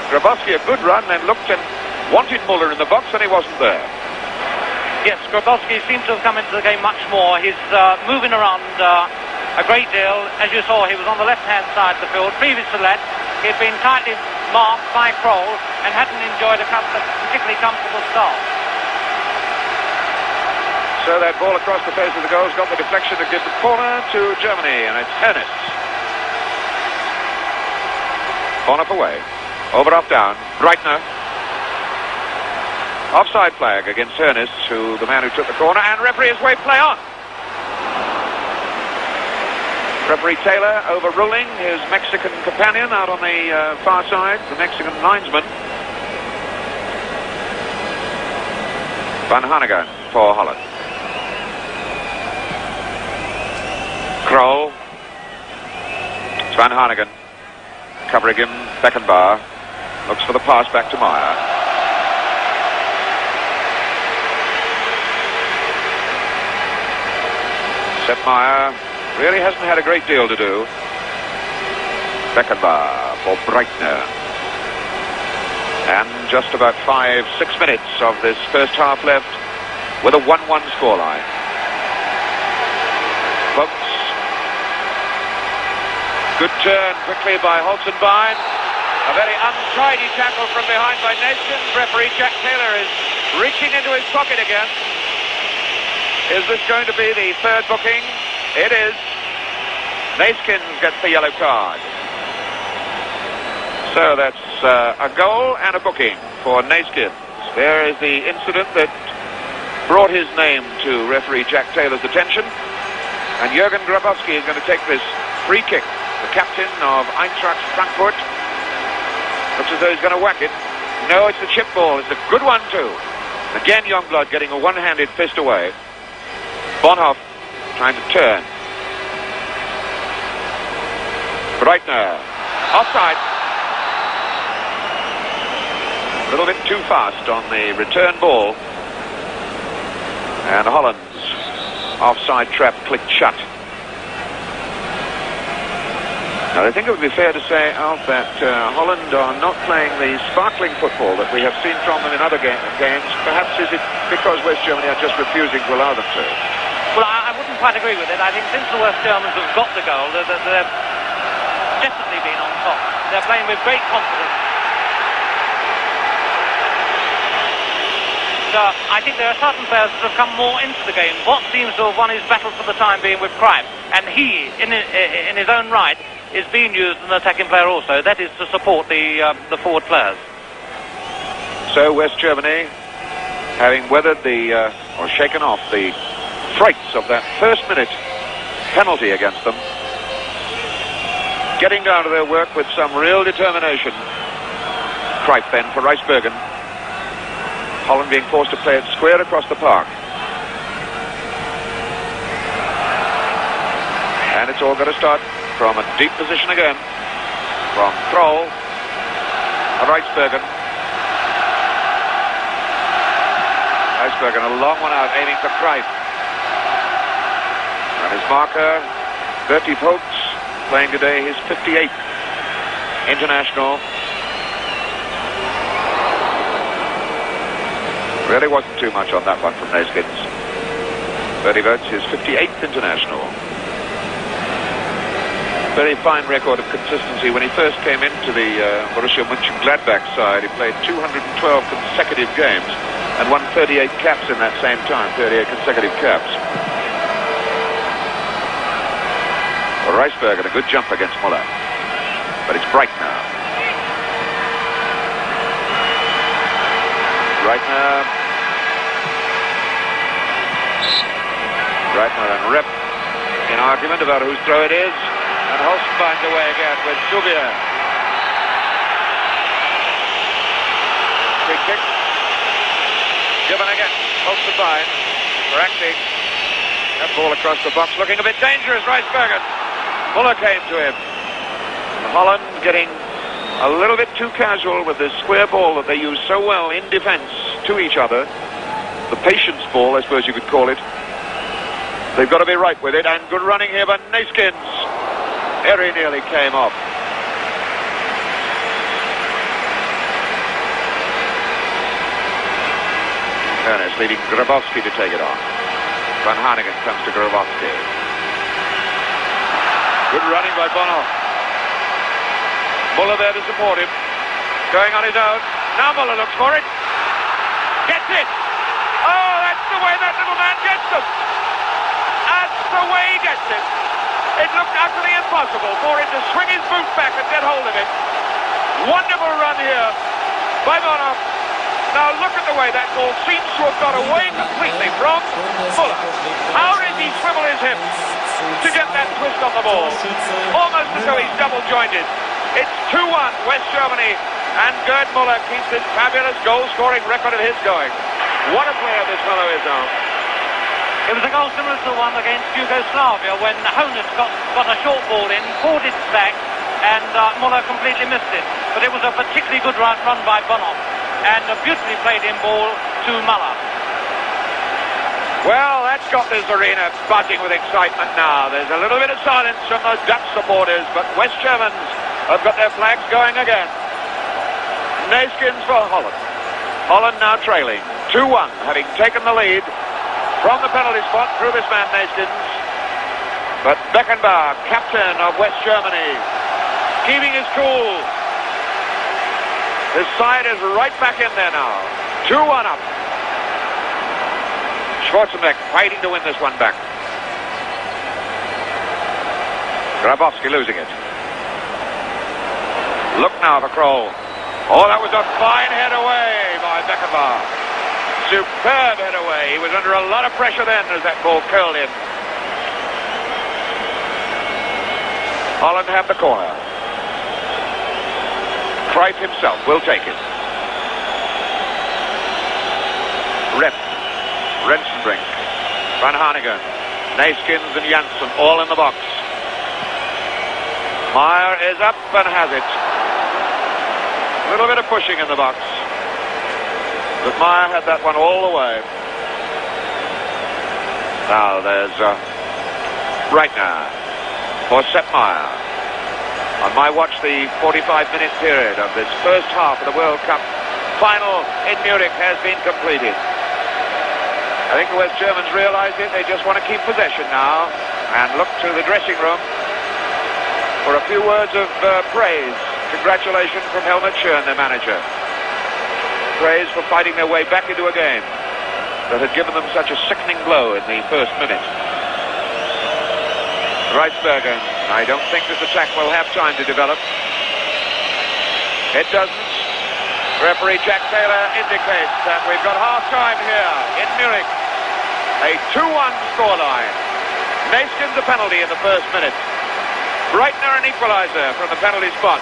Grabowski a good run, and looked and wanted Muller in the box, and he wasn't there. Yes, Grabowski seems to have come into the game much more. He's moving around a great deal. As you saw, he was on the left-hand side of the field. Previous to that, he had been tightly marked by Kroll and hadn't enjoyed a particularly comfortable start. So that ball across the face of the goal has got the deflection to give the corner to Germany, and it's Hernes. Corner away. Overath down. Breitner. Offside flag against Hernes, the man who took the corner, and referee has waved play on. Referee Taylor overruling his Mexican companion out on the far side, the Mexican linesman. Van Hanegem for Holland. Kroll. It's Van Hanegem. Covering him, Beckenbauer. Looks for the pass back to Meyer. Sepp Meyer really hasn't had a great deal to do. Beckenbauer for Breitner. And just about 5-6 minutes of this first half left with a 1-1 scoreline. Foltz. Good turn quickly by Holzenbein. A very untidy tackle from behind by Neeskens. Referee Jack Taylor is reaching into his pocket again. Is this going to be the third booking? It is. Neeskens gets the yellow card. So that's a goal and a booking for Neeskens. There is the incident that brought his name to referee Jack Taylor's attention. And Jürgen Grabowski is going to take this free kick. The captain of Eintracht Frankfurt. Looks as though he's going to whack it. No, it's a chip ball. It's a good one too. Again, Youngblood getting a one-handed fist away. Bonhoff trying to turn. Breitner. Offside. A little bit too fast on the return ball. And Holland's offside trap clicked shut. Now, I think it would be fair to say, Alf, that Holland are not playing the sparkling football that we have seen from them in other games. Perhaps is it because West Germany are just refusing to allow them to? Well, I wouldn't quite agree with it. I think since the West Germans have got the goal, they've definitely been on top. They're playing with great confidence. I think there are certain players that have come more into the game. Watt seems to have won his battle for the time being with Cruyff, and he, in his own right, is being used as an attacking player also. That is to support the forward players. So West Germany, having weathered or shaken off the frights of that first minute penalty against them, getting down to their work with some real determination. Cruyff then for Rijsbergen. Holland being forced to play it square across the park. And it's all going to start from a deep position again. From Krol. Rijsbergen. Rijsbergen, a long one out, aiming for Cruyff. And his marker, Bertie Vogts, playing today his 58th international. Really wasn't too much on that one from Neeskens. Bertie Vogts, his 58th international. Very fine record of consistency. When he first came into the Borussia Mönchengladbach side, he played 212 consecutive games and won 38 caps in that same time, 38 consecutive caps. Rijsbergen, a good jump against Muller. But it's Breitner. Breitner and Rep in argument about whose throw it is. And Holst finds a way again with Souvier. Free kick. Given again. Holst to find. Correcting. That ball across the box looking a bit dangerous, Rijsbergen. Muller came to him. And Holland getting a little bit too casual with this square ball that they use so well in defence to each other. The patience ball, I suppose you could call it. They've got to be right with it, and good running here by Neeskens. Very nearly came off. Ernest leaving Grabowski to take it on. Van Hanegem comes to Grabowski. Good running by Bono. Muller there to support him. Going on his own. Now Muller looks for it. Gets it. Oh, that's the way that little man gets them. That's the way he gets it. It looked utterly impossible for him to swing his boot back and get hold of it. Wonderful run here by Bono. Now look at the way that ball seems to have got away completely from Muller. How did he swivel his hips to get that twist on the ball? Almost as though he's double-jointed. It's 2-1 West Germany, and Gerd Muller keeps this fabulous goal-scoring record of his going. What a player this fellow is now. It was a goal similar to the one against Yugoslavia when Honus got a short ball in, caught it back, and Muller completely missed it. But it was a particularly good run by Bono, and a beautifully played in ball to Muller. Well, that's got this arena buzzing with excitement now. There's a little bit of silence from those Dutch supporters, but West Germans have got their flags going again. Neeskens for Holland. Holland now trailing 2-1, having taken the lead from the penalty spot through this man Neeskens. But Beckenbauer, captain of West Germany, keeping his cool. His side is right back in there now. 2-1 up. Schwarzenbeck fighting to win this one back. Grabowski losing it. Look now for Krol. Oh, that was a fine head away by Beckenbauer. Superb head away. He was under a lot of pressure then as that ball curled in. Holland have the corner. Cruyff himself will take it. Rep. Rensenbrink. Van Hanegem. Neeskens and Janssen all in the box. Meyer is up and has it. A little bit of pushing in the box. But Meyer had that one all the way. Now there's Breitner for Sepp Meyer. On my watch, the 45-minute period of this first half of the World Cup final in Munich has been completed. I think the West Germans realize it. They just want to keep possession now and look to the dressing room for a few words of praise. Congratulations from Helmut Schön, their manager. Praise for fighting their way back into a game that had given them such a sickening blow in the first minute. Rijsbergen, I don't think this attack will have time to develop. It doesn't. Referee Jack Taylor indicates that we've got half-time here in Munich. A 2-1 scoreline. Neeskens a penalty in the first minute. Breitner an equaliser from the penalty spot.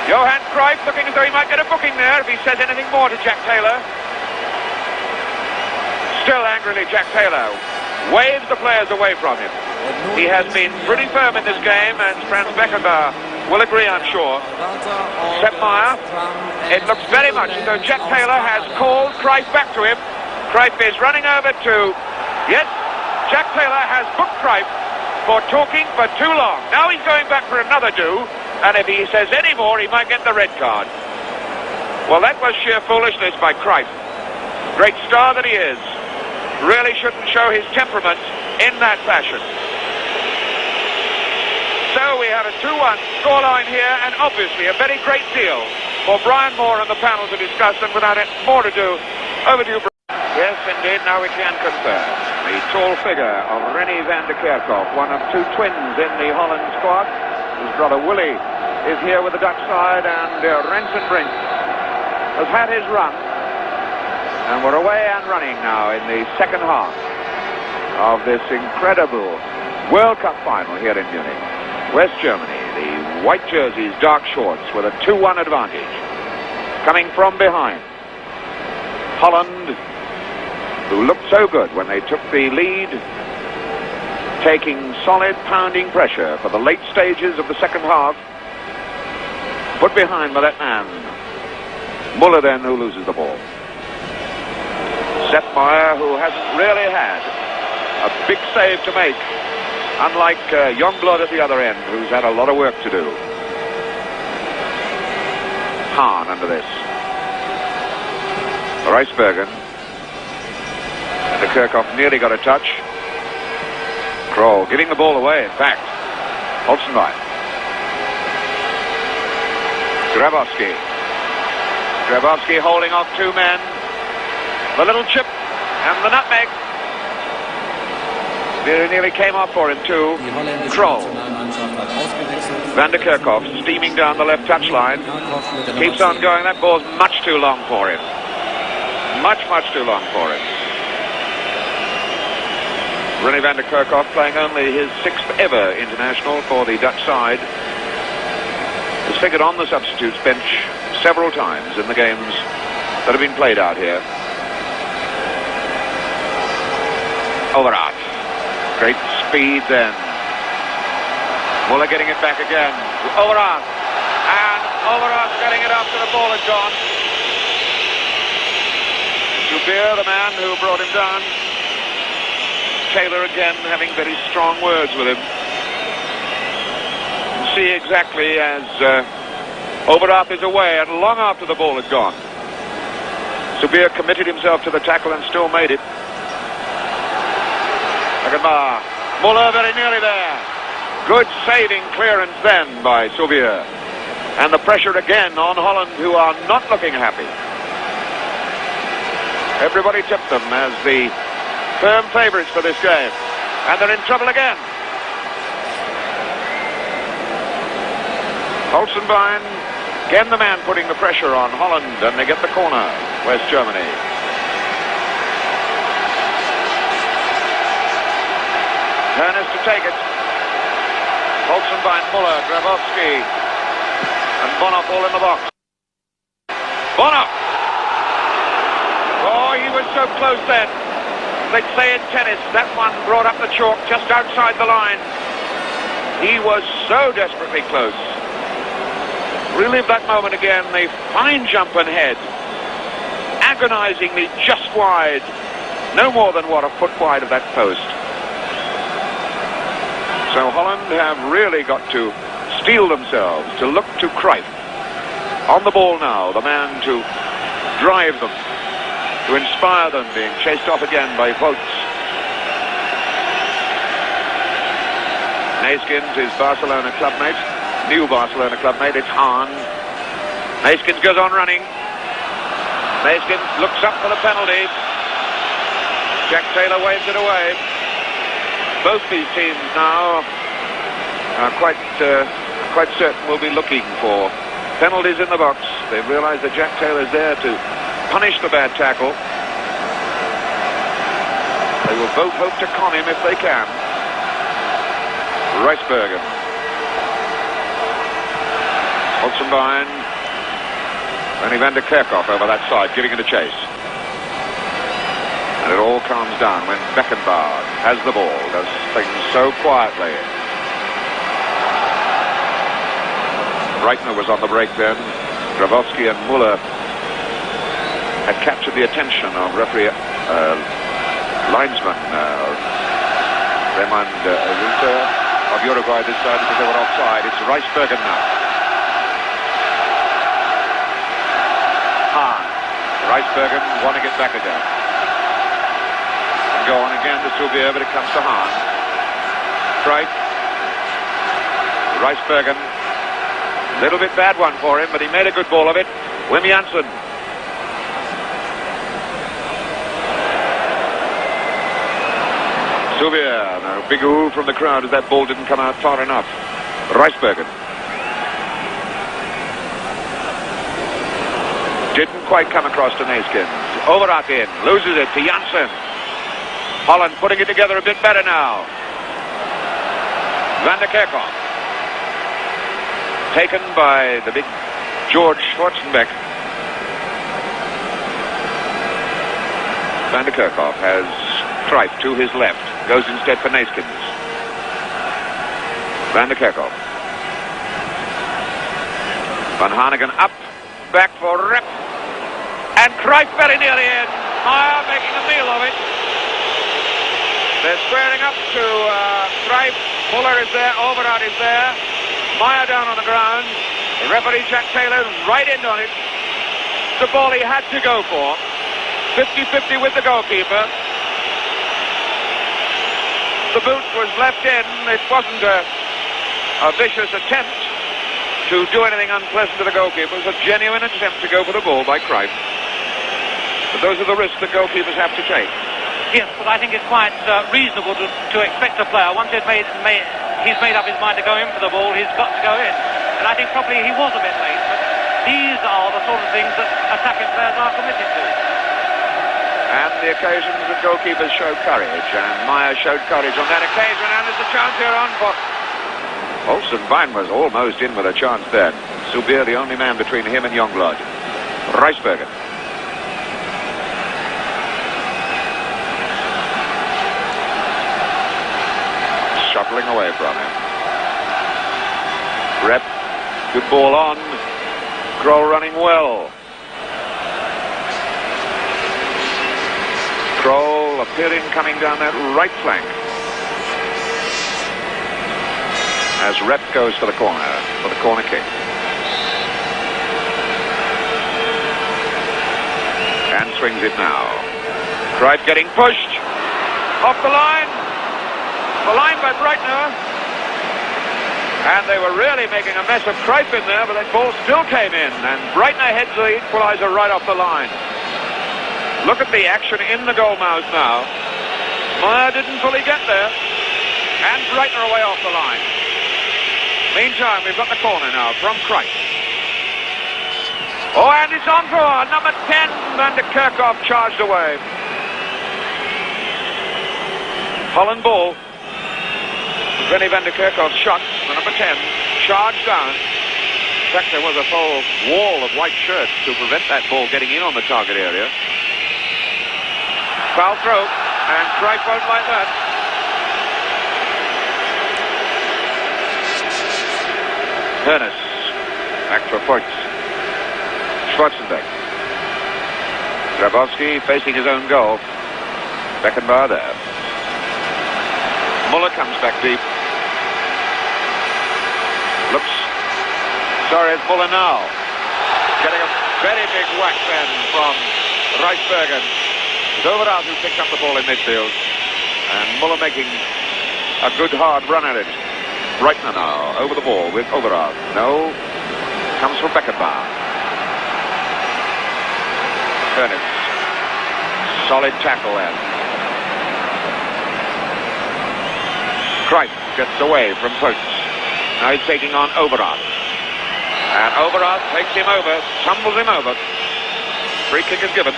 Johan Cruyff looking as though he might get a booking there if he says anything more to Jack Taylor. Still angrily, Jack Taylor waves the players away from him. He has been pretty firm in this game, and Franz Beckenbauer will agree, I'm sure. Sepp Maier, it looks very much as though Jack Taylor has called Cruyff back to him. Cruyff is running over to... Yes, Jack Taylor has booked Cruyff for talking for too long. Now he's going back for another do, and if he says any more, he might get the red card. Well, that was sheer foolishness by Cruyff. Great star that he is. Really shouldn't show his temperament in that fashion. So we have a 2-1 scoreline here, and obviously a very great deal for Brian Moore and the panel to discuss, and without it more to do, over to you. Yes, indeed, now we can confirm. The tall figure of René van der Kerkhoff, one of two twins in the Holland squad. His brother Willie is here with the Dutch side, and Rensen Brink has had his run. And we're away and running now in the second half of this incredible World Cup final here in Munich. West Germany, the white jerseys, dark shorts, with a 2-1 advantage. Coming from behind. Holland, who looked so good when they took the lead, taking solid pounding pressure for the late stages of the second half. Put behind by that man. Muller then, who loses the ball. Sepp Maier, who hasn't really had a big save to make, unlike Youngblood at the other end, who's had a lot of work to do. Hahn under this. Reisbergen. And the Kirchhoff nearly got a touch. Kroll giving the ball away, in fact. Holzenbein. Grabowski. Grabowski holding off two men. The little chip and the nutmeg. Very nearly came up for him too. Kroll. Van der Kerkhoff steaming down the left touchline. Keeps on going. That ball's much too long for him. Much too long for him. René van der Kerkhoff playing only his 6th ever international for the Dutch side. Has figured on the substitutes bench several times in the games that have been played out here. Overath. Great speed then. Muller getting it back again. Overath. And Overath getting it after the ball had gone. Zubier, the man who brought him down. Taylor again having very strong words with him. You see exactly as Overath is away and long after the ball had gone. Zubier committed himself to the tackle and still made it. Muller very nearly there. Good saving clearance then by Zubier. And the pressure again on Holland, who are not looking happy. Everybody tipped them as the firm favourites for this game. And they're in trouble again. Holzenbein, again the man putting the pressure on Holland, and they get the corner, West Germany. Turners to take it. Holzenbein, Muller, Grabowski, and Bonhoff all in the box. Bonhoff! Oh, he was so close then. They'd say in tennis, that one brought up the chalk just outside the line. He was so desperately close. Relive that moment again, the fine jump and head. Agonizingly just wide. No more than, what, a foot wide of that post. So Holland have really got to steel themselves, to look to Cruyff. On the ball now, the man to drive them, to inspire them, being chased off again by Voets. Neeskens, his Barcelona clubmate, new Barcelona clubmate, it's Hahn. Neeskens goes on running. Neeskens looks up for the penalty. Jack Taylor waves it away. Both these teams now are quite certain will be looking for penalties in the box. They've realised that Jack Taylor's there to punish the bad tackle. They will both hope to con him if they can. Reisbergen. Olsenbein. Then Evander Kerkhoff over that side, giving it a chase. And it all calms down when Beckenbauer has the ball, does things so quietly. Breitner was on the break then. Grabowski and Muller had captured the attention of referee linesman Raymond of Uruguay this time because they were offside. It's Reisbergen now. Hahn. Reisbergen want to get back again. And go on again to Souvier, but it comes to Hahn. Right. Reisbergen. A little bit bad one for him, but he made a good ball of it. Wim Janssen. Souvier. Now, big ooh from the crowd as that ball didn't come out far enough. Reisbergen. Didn't quite come across to Neeskens. Overath in. Loses it to Janssen. Holland putting it together a bit better now. Van der Kerkhoff. Taken by the big George Schwarzenbeck. Van der Kerkhoff has Cruyff to his left. Goes instead for Neeskens. Van der Kerkhoff. Van Hanegem up. Back for Rep. And Cruyff very nearly in. Meyer making a meal of it. They're squaring up to Cruyff. Muller is there. Overath is there. Meyer down on the ground. The referee Jack Taylor right in on it. The ball he had to go for. 50-50 with the goalkeeper. The boot was left in. It wasn't a vicious attempt to do anything unpleasant to the goalkeeper. It was a genuine attempt to go for the ball by Cruyff. But those are the risks that goalkeepers have to take. Yes, but I think it's quite reasonable to expect a player, once he's made up his mind to go in for the ball, he's got to go in. And I think probably he was a bit late, but these are the sort of things that attacking players are committed to. And the occasions that goalkeepers show courage, and Meyer showed courage on that occasion, and there's a chance here on for... Olsenbein was almost in with a chance there. Souvier the only man between him and Youngblood. Reisbergen. Shuffling away from him. Rep, good ball on. Kroll running well. Kroll appearing coming down that right flank. As Rep goes for the corner kick. And swings it now. Cruyff getting pushed. Off the line. The line by Breitner. And they were really making a mess of Cruyff in there, but that ball still came in. And Breitner heads the equalizer right off the line. Look at the action in the goal mouth now. Meyer didn't fully get there. And Breitner away off the line. Meantime, we've got the corner now from Cruyff. Oh, and it's on for number 10. Van der Kerkhoff charged away. Holland ball. Rennie Van der Kerkhoff's shot, the number 10, charged down. In fact, there was a whole wall of white shirts to prevent that ball getting in on the target area. Foul throw, and Cruyff won't like that. Hoeneß, back for Voigt. Schwarzenbeck. Grabowski facing his own goal. Beckenbauer there. Muller comes back deep. Looks. Sorry, it's Muller now. Getting a very big whack then from Reisbergen. It's Overath who picked up the ball in midfield. And Muller making a good hard run at it. Breitner now over the ball with Overath. No. Comes from Beckenbauer. Hoeneß. Solid tackle there. Cruyff gets away from Voigt. Now he's taking on Overath. And Overath takes him over, tumbles him over. Free kick is given.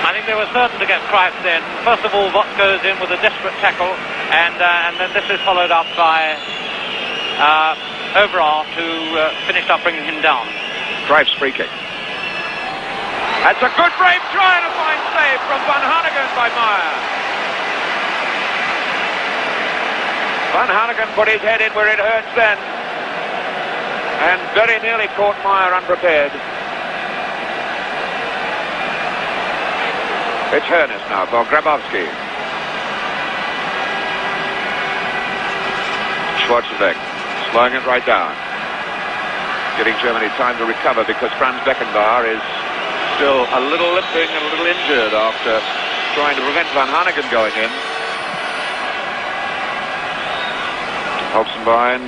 I think they were certain to get Cruyff in. First of all, Vogt goes in with a desperate tackle, and then this is followed up by Overall to finish up bringing him down. Cruyff's free kick. That's a good brave try and a fine save from Van Hanegem by Meyer. Van Hanegem put his head in where it hurts then, and very nearly caught Meyer unprepared. It's Hoeneß now for Grabowski. Schwarzenbeck slowing it right down, giving Germany time to recover because Franz Beckenbauer is still a little limping and a little injured after trying to prevent Van Hanegem going in. Holzenbein,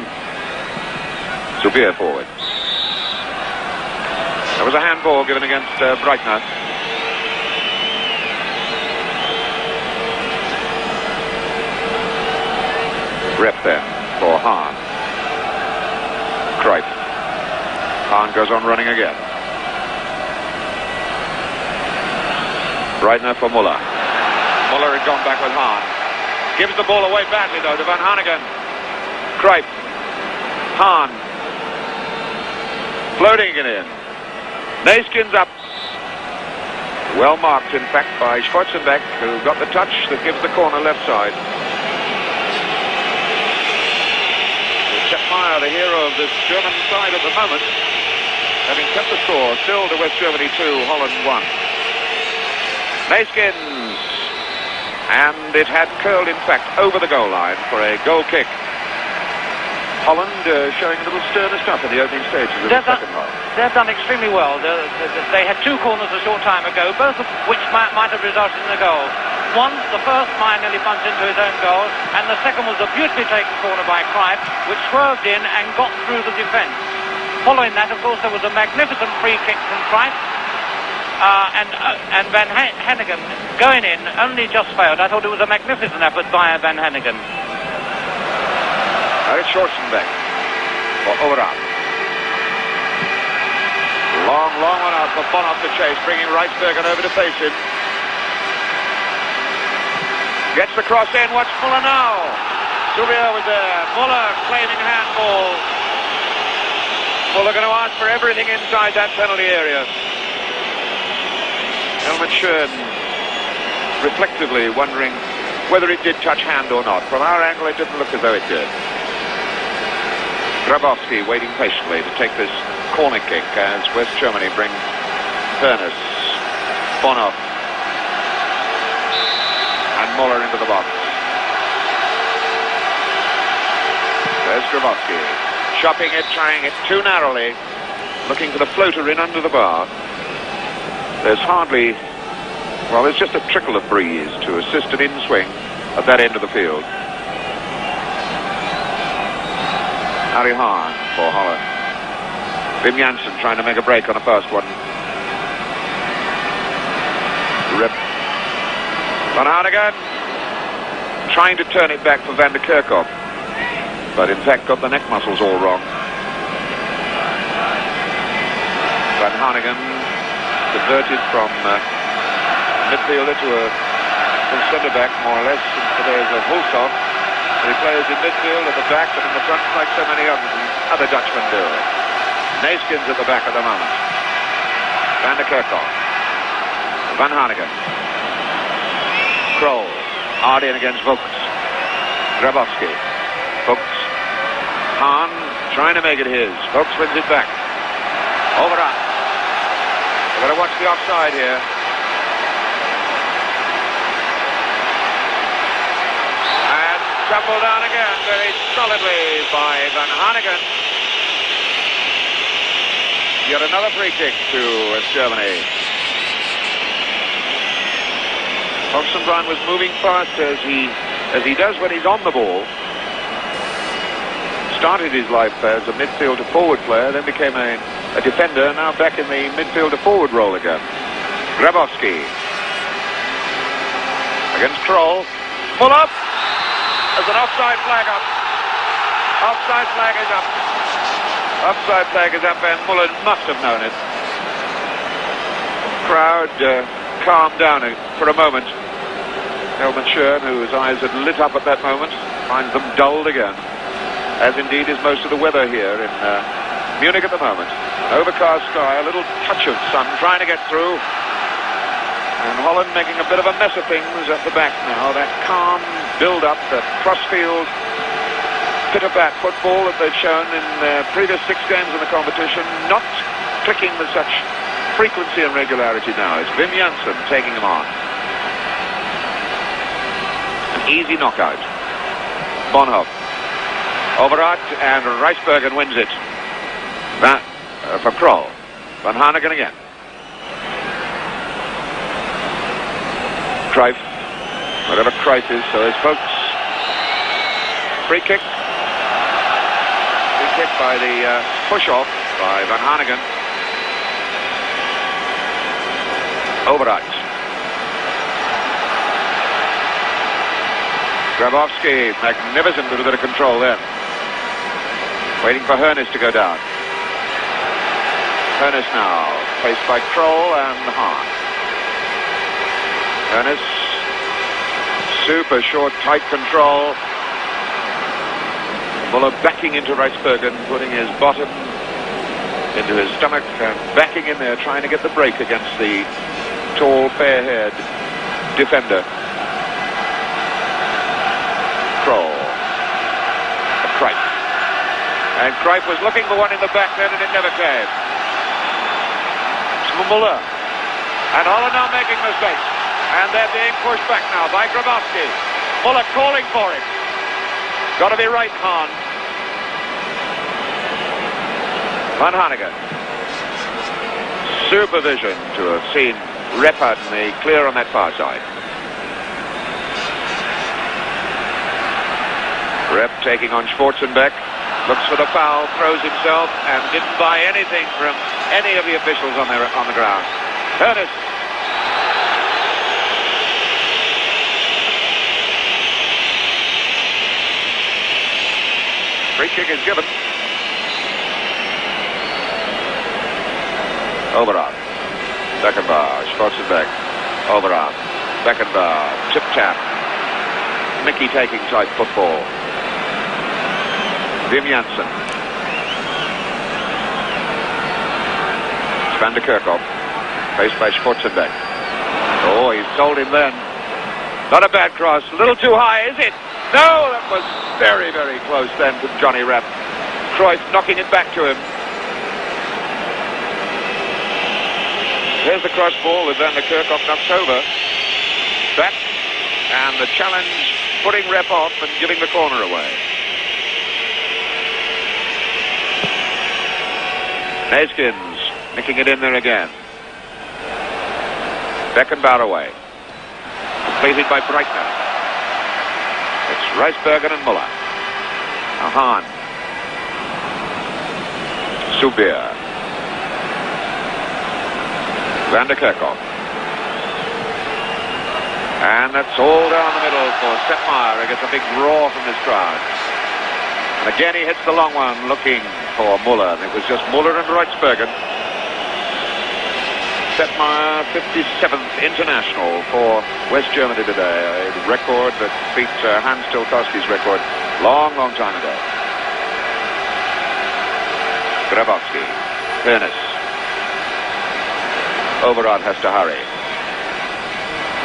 Zubier forward. There was a handball given against Breitner. Rep then for Hahn. Cruyff. Hahn goes on running again. Breitner for Muller. Muller had gone back with Hahn. Gives the ball away badly though to Van Hanegem. Cruyff. Hahn. Floating it in. Neeskens up. Well marked in fact by Schwarzenbeck, who got the touch that gives the corner left side. Sepp Maier, the hero of this German side at the moment, having kept the score still to West Germany 2, Holland 1. Neeskens, and it had curled in fact over the goal line for a goal kick. Holland showing a little sterner stuff in the opening stages of the second half. They've done extremely well. They had two corners a short time ago, both of which might have resulted in a goal. One, the first, Meyer nearly bumped into his own goal, and the second was a beautifully taken corner by Cruyff, which swerved in and got through the defence. Following that, of course, there was a magnificent free kick from Cruyff, and Van Hanegem going in only just failed. I thought it was a magnificent effort by Van Hanegem. It's Schwarzenbeck for Overath. Long one out for Bonhoff to chase, bringing Reisbergen over to face him. Gets the cross in, watch Muller now. Zubier was there, Muller claiming handball. Muller going to ask for everything inside that penalty area. Helmut Schön reflectively wondering whether it did touch hand or not. From our angle it didn't look as though it did. Grabowski waiting patiently to take this corner kick as West Germany bring Hoeneß, Bonhoff and Muller into the box. There's Grabowski, chopping it, trying it too narrowly, looking for the floater in under the bar. There's hardly, well, there's just a trickle of breeze to assist an in-swing at that end of the field. Harry Hahn for Holland. Wim Janssen trying to make a break on a fast one. Rip. Van Hanegem trying to turn it back for Van der Kerkhoff, but in fact got the neck muscles all wrong. Van Hanegem converted from midfielder to a centre back more or less in the days of Hulshoff. He plays in midfield, at the back, and in the front like so many other Dutchmen do. Neeskens at the back at the moment. Van der Kerkhoff. Van Hanegem. Krol. Hard in against Vogts. Grabowski. Vogts. Hahn trying to make it his. Vogts wins it back. Overath. We've got to watch the offside here. Tumbled down again very solidly by Van Hanegem. Yet another free kick to West Germany. Holzenbein was moving fast as he does when he's on the ball. Started his life as a midfield to forward player, then became a defender, now back in the midfield to forward role again. Grabowski against Krol. Pull up. There's an offside flag up. Offside flag is up. Offside flag is up, and Muller must have known it. Crowd calmed down for a moment. Helmut Schön, whose eyes had lit up at that moment, finds them dulled again. as indeed is most of the weather here in Munich at the moment. An overcast sky, a little touch of sun trying to get through. And Holland making a bit of a mess of things at the back now. That calm build-up, that cross-field pit-a-pat football that they've shown in their previous 6 games in the competition, not clicking with such frequency and regularity now. It's Wim Jansen taking him on. An easy knockout. Bonhoff. Overart, and Rijsbergen wins it. For Krol. Van Hanegem again. Cruyff. Whatever Cruyff is, so is folks. Free kick. Free kick by the push-off by Van Hanegem. Overart. Grabowski, magnificent little bit of control there. Waiting for Hoeneß to go down. Hoeneß now, faced by Krol and Hahn. Hoeneß, super short, tight control. Muller backing into Rijsbergen, putting his bottom into his stomach and backing in there, trying to get the break against the tall, fair-haired defender. Krol. Cruyff. And Cruyff was looking for one in the back then, and it never came. It's Muller. And Holland now making mistakes. And they're being pushed back now by Grabowski. Muller calling for him. Got to be right, Hahn. Van Hanegem. Supervision to have seen Reppard in the clear on that far side. Rep taking on Schwarzenbeck. Looks for the foul, throws himself, and didn't buy anything from any of the officials on the ground. Hoeneß. Free kick is given. Overart. Beckenbauer. Schwarzenbeck. Overart. Beckenbauer. Tip-tap. Mickey taking type football. Wim Jansen. Van der Kerkhoff. Faced by Schwarzenbeck. Oh, he's sold him then. Not a bad cross. A little too high, is it? No, that was very, very close then to Johnny Rep. Cruyff knocking it back to him. Here's the cross ball that Van der Kerkhoff knocks over. Back. And the challenge putting Rep off and giving the corner away. Neeskens nicking it in there again. Beckenbauer away. Completed by Breitner. It's Rijsbergen and Muller. Hahn. Subir. Van der Kerkhoff. And that's all down the middle for Seppmeier. He gets a big roar from this crowd. And again he hits the long one, looking for Muller. And it was just Muller and Rijsbergen. Seppmeier, 57th international for West Germany today. A record that beat Hans Tilkowski's record long, long time ago. Grabowski. Hoeneß. Overart has to hurry.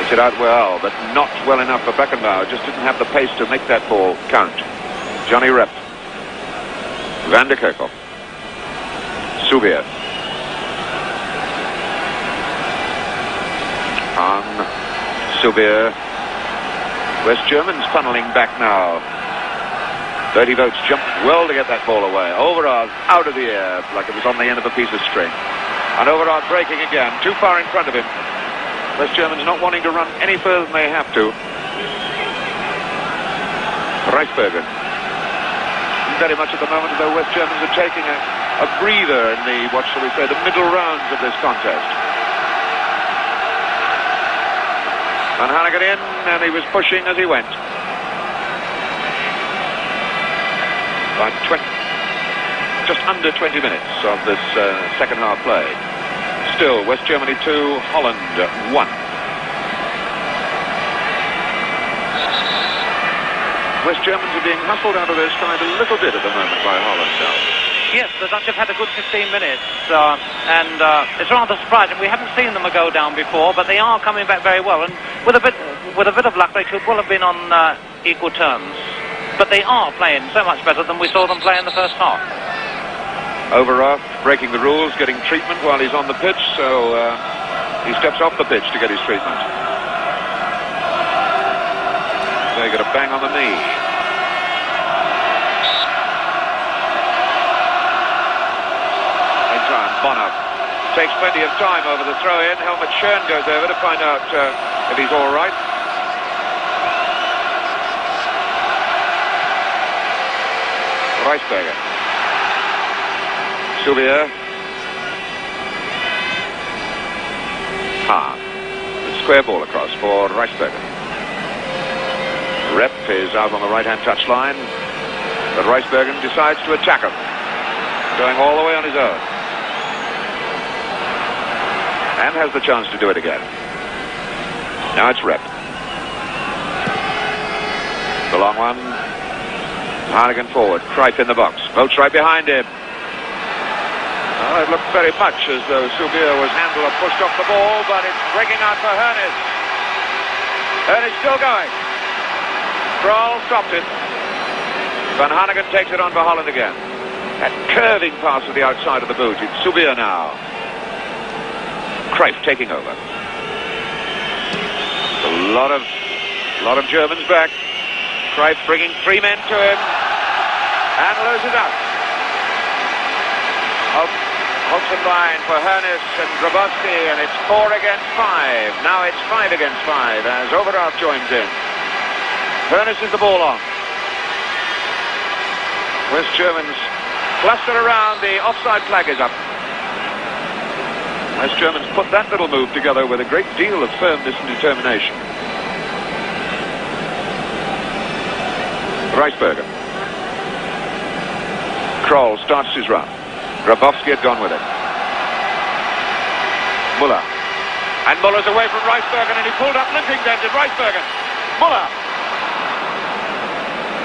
Hits it out well, but not well enough for Beckenbauer. Just didn't have the pace to make that ball count. Johnny Rep. Van der Kerkhoff. Subir. Hahn. Subir. West Germans funneling back now. 30 votes jumped well to get that ball away. Overart out of the air like it was on the end of a piece of string. And Overart breaking again, too far in front of him. West Germans not wanting to run any further than they have to. Rijsbergen. Very much at the moment, though, West Germans are taking a breather in the, what shall we say, the middle rounds of this contest. Van Hanegem in, and he was pushing as he went. About just under 20 minutes of this second half play. Still, West Germany 2, Holland 1. West Germans are being hustled out of their stride a little bit at the moment by Holland now. Yes, the Dutch have had a good 15 minutes, and it's rather surprising. We haven't seen them go down before, but they are coming back very well, and with a bit of luck, they could well have been on equal terms. But they are playing so much better than we saw them play in the first half. Overraft breaking the rules, getting treatment while he's on the pitch, so he steps off the pitch to get his treatment. They get a bang on the knee. Bonner takes plenty of time over the throw-in. Helmut Schön goes over to find out if he's all right. Reisberger. Souvier. Square ball across for Reisberger. Rep is out on the right-hand touchline, but Reisberger decides to attack him, going all the way on his own. And has the chance to do it again. Now it's Rep. The long one. Hannigan forward. Cruyff in the box. Votes right behind him. Well, it looked very much as though Souvier was handled or pushed off the ball, but it's breaking out for Hoeneß. Hoeneß still going. Krol stopped it. Van Hannigan takes it on for Holland again. That curving pass to the outside of the boot. It's Souvier now. Cruyff taking over. A lot of Germans back. Cruyff bringing 3 men to him and loses out. Hudson line for Hoeneß and Grabowski, and it's 4 against 5. Now it's 5 against 5 as Overraaf joins in. Hoeneß is the ball on. West Germans cluster around. The offside flag is up. West Germans put that little move together with a great deal of firmness and determination. Reisberger. Krol starts his run. Grabowski had gone with it. Muller. And Muller's away from Reisberger, and he pulled up limping then to Reisberger. Muller.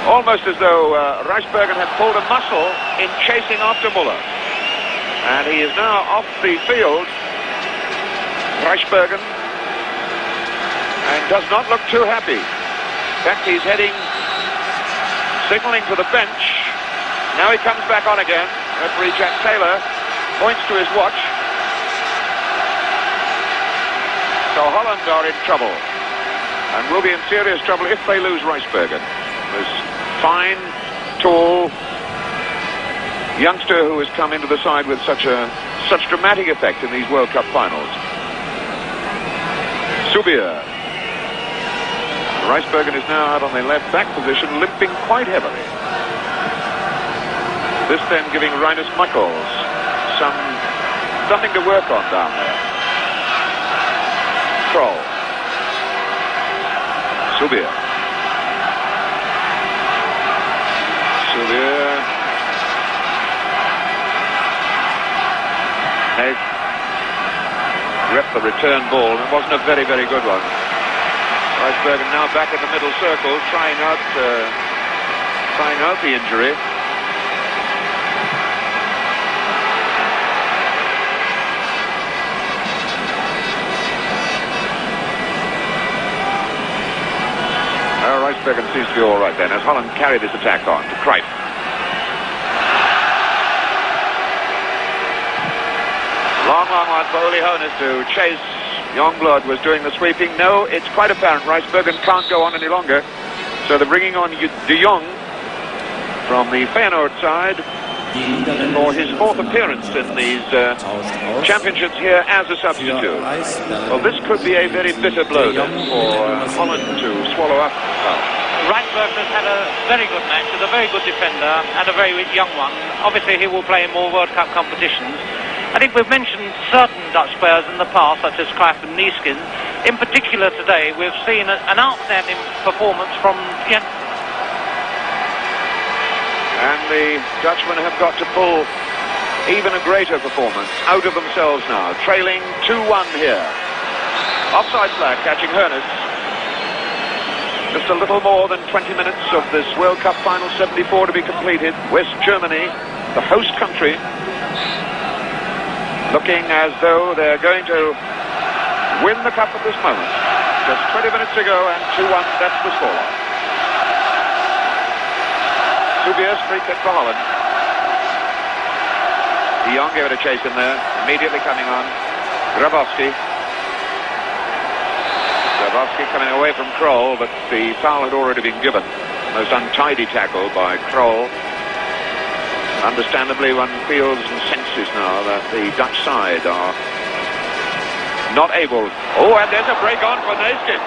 Almost as though Reisberger had pulled a muscle in chasing after Muller. And he is now off the field, Reisbergen, and does not look too happy. In fact, he's heading, signalling to the bench. Now he comes back on again. Referee Jack Taylor points to his watch. So Holland are in trouble, and will be in serious trouble if they lose Reisbergen. This fine, tall youngster who has come into the side with such dramatic effect in these World Cup finals. Souvier. Reisbergen is now out on the left back position, limping quite heavily. This then giving Rinus Michels something to work on down there. Krol. Souvier. Rep the return ball. It wasn't a very, very good one. Reisbergen now back in the middle circle, trying out the injury. Reisbergen seems to be all right then, as Holland carry this attack on to Cruyff. Long one for Uli Hoeneß to chase. Youngblood was doing the sweeping. No, it's quite apparent Reisbergen can't go on any longer. So they're bringing on De Jong from the Feyenoord side for his 4th appearance in these championships here as a substitute. Well, this could be a very bitter blow then for Holland to swallow up. Reisbergen has had a very good match, is a very good defender and a very young one. Obviously he will play in more World Cup competitions. I think we've mentioned certain Dutch players in the past, such as Cruyff and Neeskens. In particular today, we've seen an outstanding performance from Jensen. And the Dutchmen have got to pull even a greater performance out of themselves now, trailing 2-1 here. Offside flag catching Hoeneß. Just a little more than 20 minutes of this World Cup Final 74 to be completed. West Germany, the host country, looking as though they're going to win the cup at this moment. Just 20 minutes ago, and 2-1, that's the score. Subius, free kick for Holland. De Jong gave it a chase in there, immediately coming on. Grabowski coming away from Krol, but the foul had already been given. Most untidy tackle by Krol. Understandably, one feels and senses now that the Dutch side are not able. Oh, and there's a break on for Neeskens.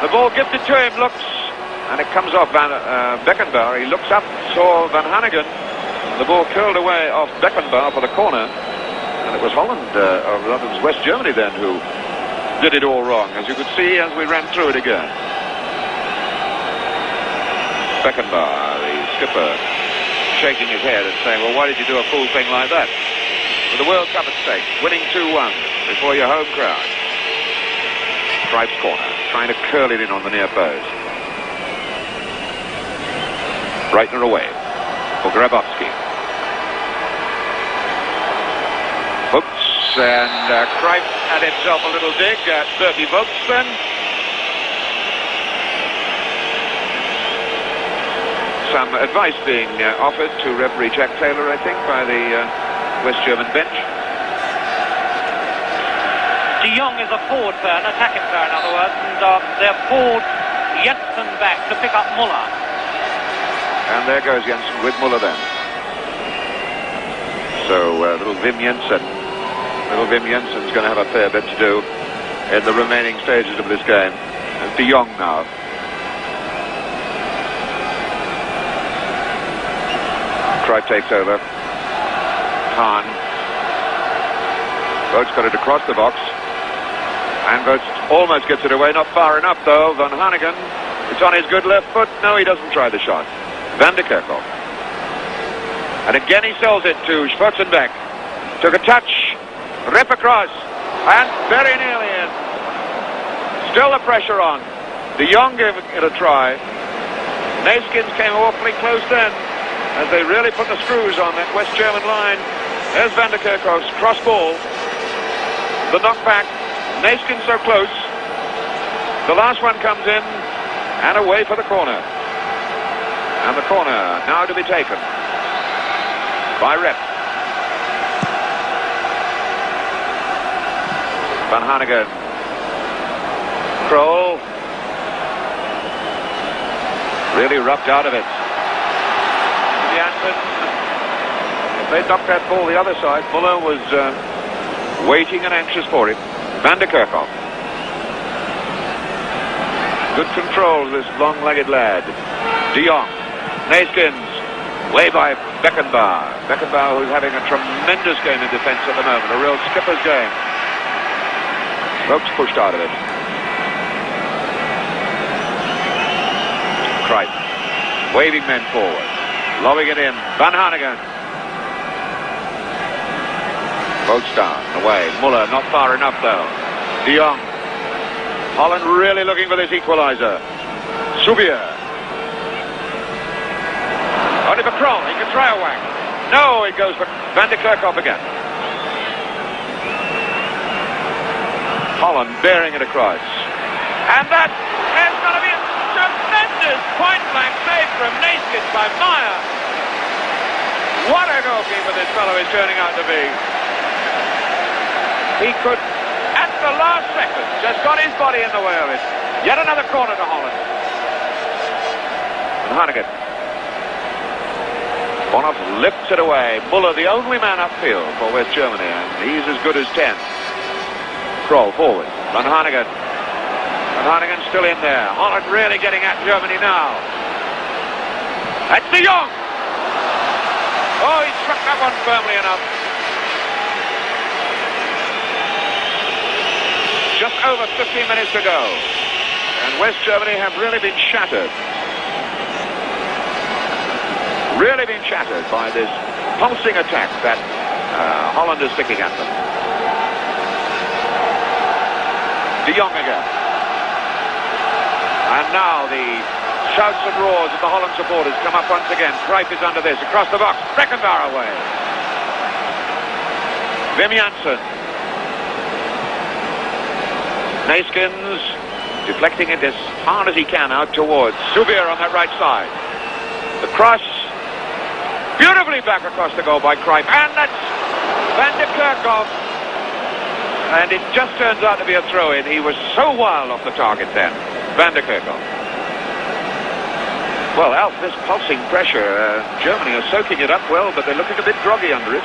The ball gifted to him, looks, and it comes off Beckenbauer. He looks up, saw Van Hanegem. The ball curled away off Beckenbauer for the corner, and it was Holland, or rather it was West Germany then, who did it all wrong, as you could see as we ran through it again. Beckenbauer, the skipper, shaking his head and saying, well, why did you do a fool thing like that? With the World Cup at stake, winning 2-1 before your home crowd. Cruyff's corner, trying to curl it in on the near post. Breitner away for Grabowski. Hooks, and Cruyff had himself a little dig at Bertie Vogts then. Some advice being offered to referee Jack Taylor, I think, by the West German bench. De Jong is a forward player, an attacking player in other words, and they've pulled Jensen back to pick up Muller. And there goes Jensen with Muller then. So little Wim Jensen's going to have a fair bit to do in the remaining stages of this game. And De Jong now. Cruyff takes over. Hahn. Vogts got it across the box. And Vogts almost gets it away. Not far enough though. Van Hanegem. It's on his good left foot. No, he doesn't try the shot. Van de Kerkhoff. And again he sells it to Schwarzenbeck. Took a touch. Rip across. And very nearly in. Still the pressure on. De Jong gave it a try. Neeskens came awfully close then, as they really put the screws on that West German line. There's Van de Kerkhoff's cross ball. The knockback. Neeskens so close. The last one comes in and away for the corner. And the corner now to be taken by Rep. Van Hanegem. Krol. Really rubbed out of it. Janssen. If they knocked that ball the other side, Muller was waiting and anxious for it. Van de Kerkhoff. Good control, this long-legged lad. De Jong. Neeskens. Way by Beckenbauer. Beckenbauer, who's having a tremendous game in defence at the moment. A real skipper's game. Vogts pushed out of it. Cruyff. Waving men forward. Lobbing it in. Van Hanegem. Vogts down. Away. Muller not far enough though. De Jong. Holland really looking for this equaliser. Subier. Only for Krol. He can try a whack. No, it goes for Van de Kerkhoff again. Holland bearing it across. And that is going to be a tremendous point-blank save from Neeskens by Meyer. What a goalkeeper this fellow is turning out to be. He could, at the last second, just got his body in the way of it. Yet another corner to Holland. And Hanegem. Bonhoff lifts it away. Muller, the only man upfield for West Germany, and he's as good as 10. Krol forward. Van Hanegem. Van Hanegem still in there. Holland really getting at Germany now. That's De Jong. Oh, he struck that one firmly enough. Just over 15 minutes to go. And West Germany have really been shattered. Really been shattered by this pulsing attack that Holland is sticking at them. De Jong again. And now the shouts and roars of the Holland supporters come up once again. Cruyff is under this, across the box, Beckenbauer away. Wim Janssen. Neeskens deflecting it as hard as he can out towards Souvier on that right side. The cross, beautifully back across the goal by Cruyff, and that's Van de Kerkhoff. And it just turns out to be a throw-in. He was so wild off the target then, Van de Kerkhoff. Well, Alf, this pulsing pressure, Germany are soaking it up well, but they're looking a bit groggy under it.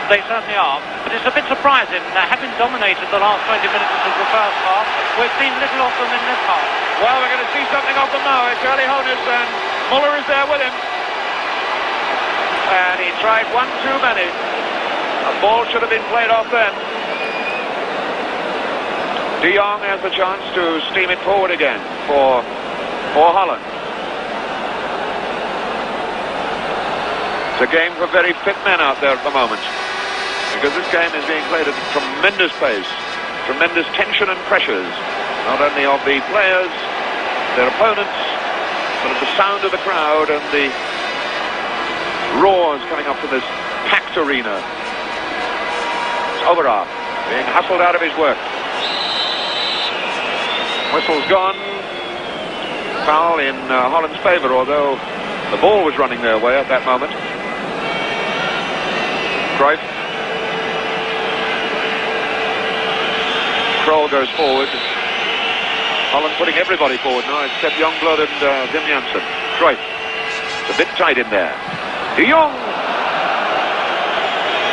They certainly are, but it's a bit surprising. Having dominated the last 20 minutes of the first half, we've seen little of them in this half. Well, we're going to see something of them now. It's Uli Hoeneß, and Muller is there with him. And he tried one too many. A ball should have been played off then. De Jong has the chance to steam it forward again for Holland. It's a game for very fit men out there at the moment, because this game is being played at a tremendous pace, tremendous tension and pressures, not only of the players, their opponents, but of the sound of the crowd and the roars coming up from this packed arena. It's Overhaar being hustled out of his work. Whistle's gone. Foul in Holland's favour, although the ball was running their way at that moment. Cruyff. Krol goes forward. Holland putting everybody forward now, except Youngblood and Wim Janssen. Cruyff. It's a bit tight in there. De Jong.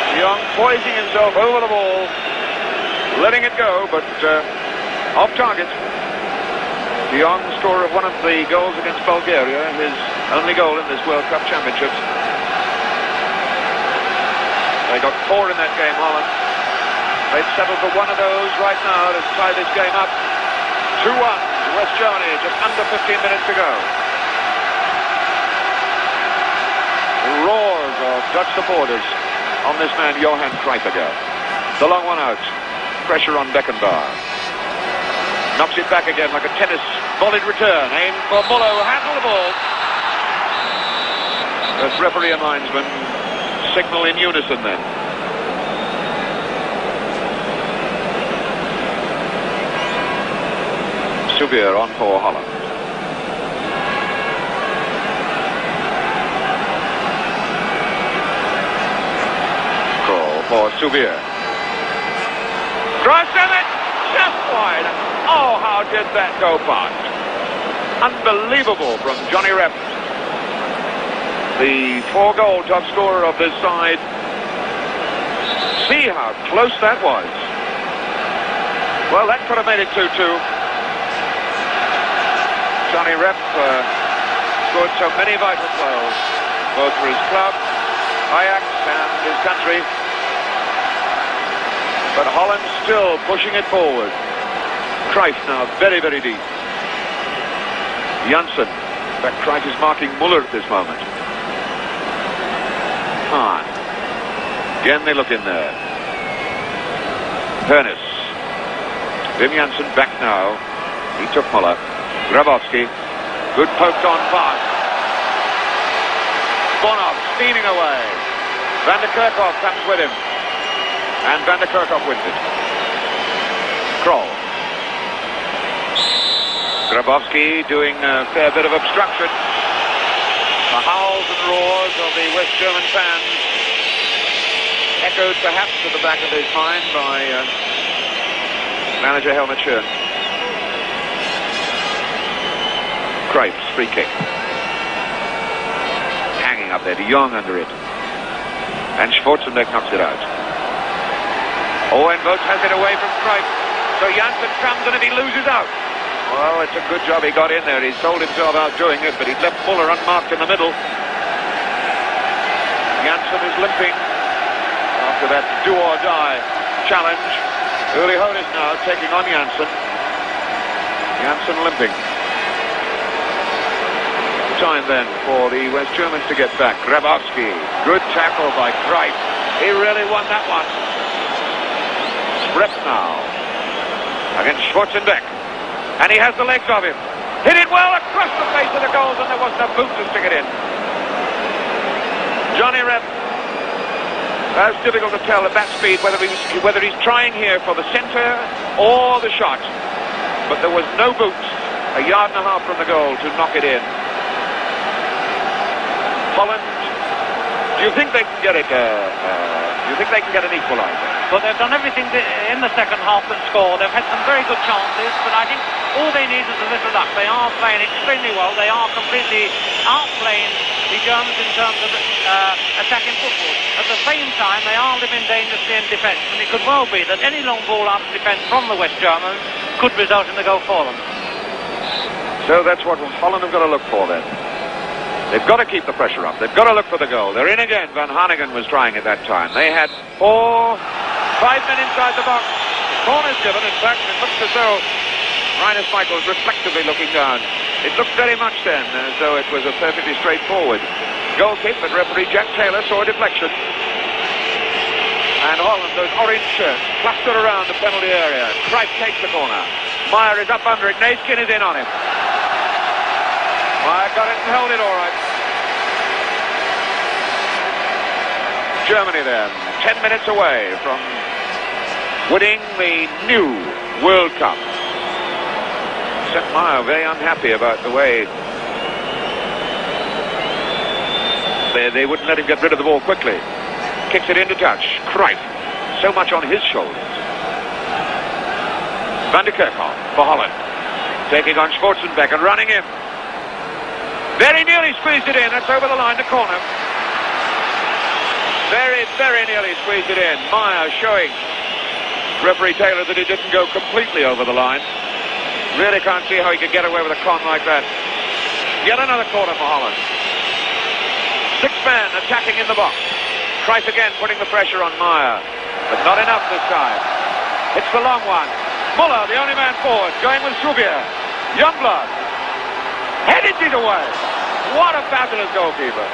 De Jong poising himself over the ball, letting it go, but off target. De Jong, scorer of one of the goals against Bulgaria, his only goal in this World Cup Championships. They got 4 in that game, Holland. They'd settled for one of those right now to tie this game up. 2-1 to West Germany, just under 15 minutes to go. The roars of Dutch supporters on this man, Johan Cruyff again. The long one out. Pressure on Beckenbauer. Knocks it back again like a tennis volleyed return. Aimed for Muller, who handled the ball. As referee and linesman signal in unison then. Souvier on for Holland. Krol for Souvier. Cross and it just wide. Oh, how did that go past? Unbelievable from Johnny Rep. The 4-goal top scorer of this side. See how close that was. Well, that could have made it 2-2. Johnny Rep scored so many vital goals, both for his club, Ajax, and his country. But Holland still pushing it forward. Cruyff now very, very deep. Janssen. In fact, Cruyff is marking Muller at this moment. Hahn. Again they look in there. Hoeneß. Wim Janssen back now. He took Muller. Grabowski. Good poked on pass. Bonov steaming away. Van de Kerkhoff comes with him. And Van de Kerkhoff wins it. Krol. Grabowski doing a fair bit of obstruction. The howls and roars of the West German fans, echoed perhaps at the back of his mind by manager Helmut Schön. Cruyff's free kick. Hanging up there, De Jong under it. And Schwarzenbeck knocks it out. Owen Vogt has it away from Cruyff. So Janssen comes, and if he loses out, well, it's a good job he got in there. He sold himself out doing it, but he left Muller unmarked in the middle. Janssen is limping after that do-or-die challenge. Uli Hoeneß now taking on Janssen. Janssen limping. Time then for the West Germans to get back. Grabowski. Good tackle by Cruyff. He really won that one. Rep now against Schwarzenbeck. And he has the legs of him. Hit it well across the face of the goals, and there wasn't a boot to stick it in. Johnny Rep. That's difficult to tell at that speed whether he's trying here for the centre or the shot. But there was no boot a yard and a half from the goal to knock it in. Holland, do you think they can get it? Do you think they can get an equaliser? But they've done everything in the second half but score. They've had some very good chances, but I think all they need is a little luck. They are playing extremely well. They are completely outplaying the Germans in terms of attacking football. At the same time, they are living dangerously in defence, and it could well be that any long ball out of defence from the West Germans could result in the goal for them. So that's what Holland have got to look for then. They've got to keep the pressure up. They've got to look for the goal. They're in again. Van Hanegem was trying at that time. They had 5 men inside the box. Corners given. In fact, it looks as though Rinus Michels reflectively looking down. It looked very much then as though it was a perfectly straightforward goal kick, but referee Jack Taylor saw a deflection. And Holland, those orange shirts, clustered around the penalty area. Cruyff takes the corner. Meyer is up under it. Naiskin is in on him. Meyer got it and held it all right. Germany then, 10 minutes away from winning the new World Cup. Sepp Meyer very unhappy about the way they wouldn't let him get rid of the ball quickly. Kicks it into touch. Cruyff, so much on his shoulders. Van der Kerkhoff for Holland. Taking on Schwarzenbeck and running in. Very nearly squeezed it in. That's over the line, the corner. Very, very nearly squeezed it in. Meyer showing referee Taylor that he didn't go completely over the line. Really can't see how he could get away with a con like that. Yet another corner for Holland. 6 men attacking in the box. Cruyff again putting the pressure on Meyer. But not enough this time. It's the long one. Muller, the only man forward, going with Subier. Youngblood. Headed it away. What a fabulous goalkeeper.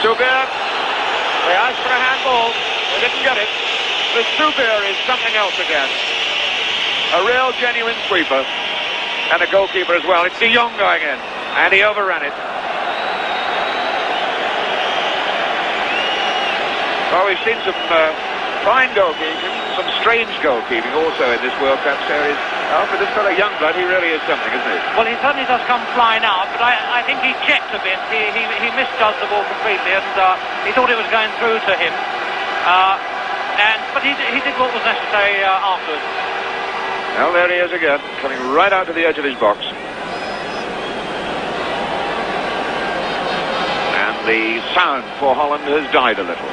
Subier, they asked for a handball. They didn't get it. The Subier is something else again. A real genuine sweeper. And a goalkeeper as well. It's De Jong going in. And he overran it. Well, we've seen some fine goalkeeping, some strange goalkeeping also in this World Cup series. Oh, for this fellow Youngblood, he really is something, isn't he? Well, he certainly does come flying out, but I think he checked a bit. He misjudged the ball completely, and he thought it was going through to him. But he did what was necessary afterwards. Well, there he is again, coming right out to the edge of his box. And the sound for Holland has died a little.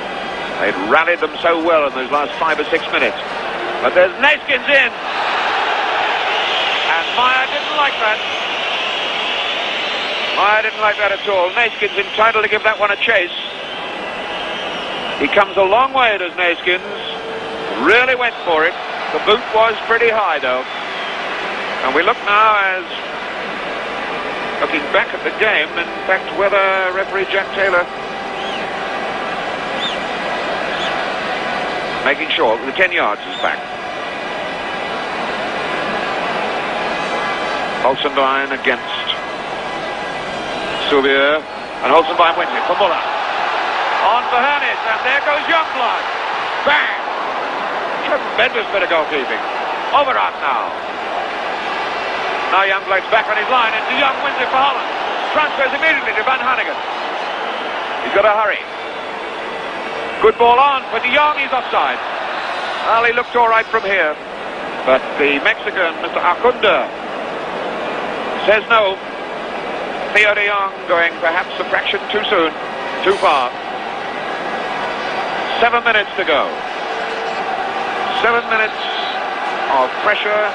They'd rallied them so well in those last 5 or 6 minutes. But there's Naiskins in. And Meyer didn't like that. Meyer didn't like that at all. Naiskins entitled to give that one a chase. He comes a long way, does Naiskins. Really went for it. The boot was pretty high, though. And we look now as, looking back at the game, in fact, whether referee Jack Taylor making sure the 10 yards is back. Holzenbein against Subier, and Holzenbein wins it for Muller. On for Hernes, and there goes Youngblood. Bang! Tremendous bit of goalkeeping. Overarm now. Now Youngblood's back on his line, and De Jong wins it for Holland. Transfers immediately to Van Hanegem. He's got to hurry. Good ball on for De Jong, he's offside. Well, he looked all right from here. But the Mexican, Mr. Acunda, says no. Theo De Jong going perhaps a fraction too soon, too far. 7 minutes to go. 7 minutes of pressure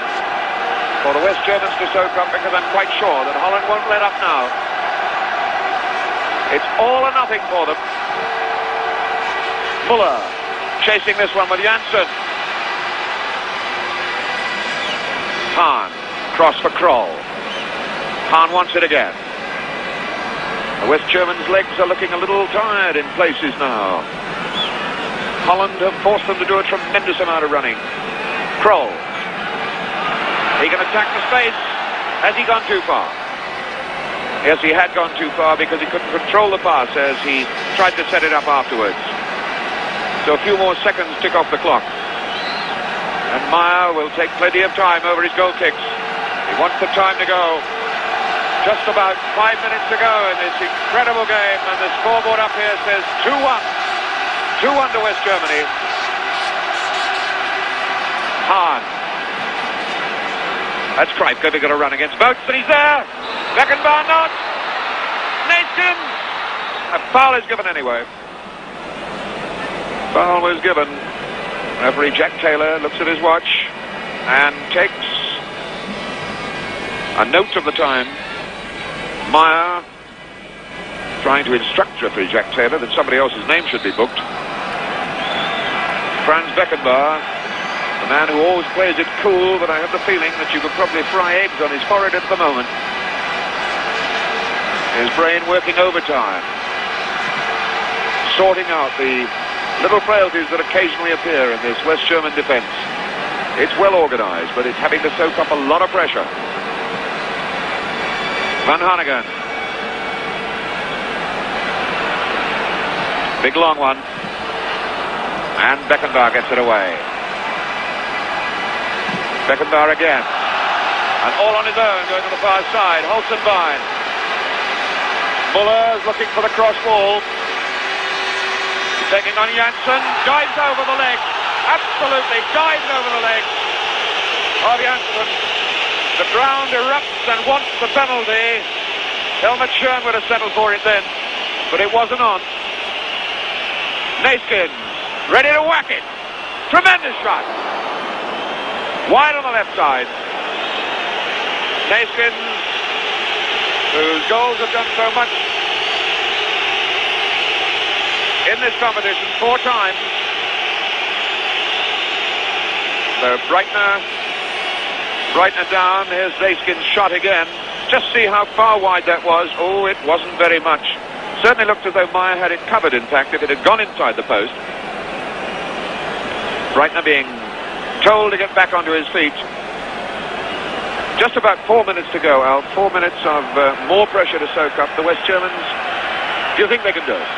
for the West Germans to soak up, because I'm quite sure that Holland won't let up now. It's all or nothing for them. Muller chasing this one with Janssen. Hahn, cross for Kroll. Hahn wants it again. The West Germans' legs are looking a little tired in places now. Holland have forced them to do a tremendous amount of running. Kroll. He can attack the space. Has he gone too far? Yes, he had gone too far because he couldn't control the pass as he tried to set it up afterwards. So a few more seconds tick off the clock. And Meyer will take plenty of time over his goal kicks. He wants the time to go. Just about 5 minutes to go in this incredible game, and the scoreboard up here says 2-1. 2-1 to West Germany. Hahn. That's Krajpke. They're going to run against Boats, but he's there. Beckenbauer not. Neeskens. A foul is given anyway. Foul was given. Referee Jack Taylor looks at his watch and takes a note of the time. Meyer trying to instruct referee Jack Taylor that somebody else's name should be booked. Franz Beckenbauer, the man who always plays it cool, but I have the feeling that you could probably fry eggs on his forehead at the moment. His brain working overtime, sorting out the little frailties that occasionally appear in this West German defense. It's well organized, but it's having to soak up a lot of pressure. Van Hanegem. Big long one. And Beckenbauer gets it away. Beckenbauer again. And all on his own going to the far side. Holzenbein. Muller is looking for the cross ball. He's taking on Janssen. Dives over the leg. Absolutely dives over the leg of Janssen. The ground erupts and wants the penalty. Helmut Schön would have settled for it then, but it wasn't on. Neeskens, ready to whack it. Tremendous shot. Wide on the left side. Neeskens, whose goals have done so much in this competition 4 times. So Breitner down. Here's Neeskens' shot again. Just see how far wide that was. Oh, it wasn't very much. Certainly looked as though Meyer had it covered, in fact, if it had gone inside the post. Breitner being told to get back onto his feet. Just about 4 minutes to go, Al. 4 minutes of more pressure to soak up. The West Germans, do you think they can do it?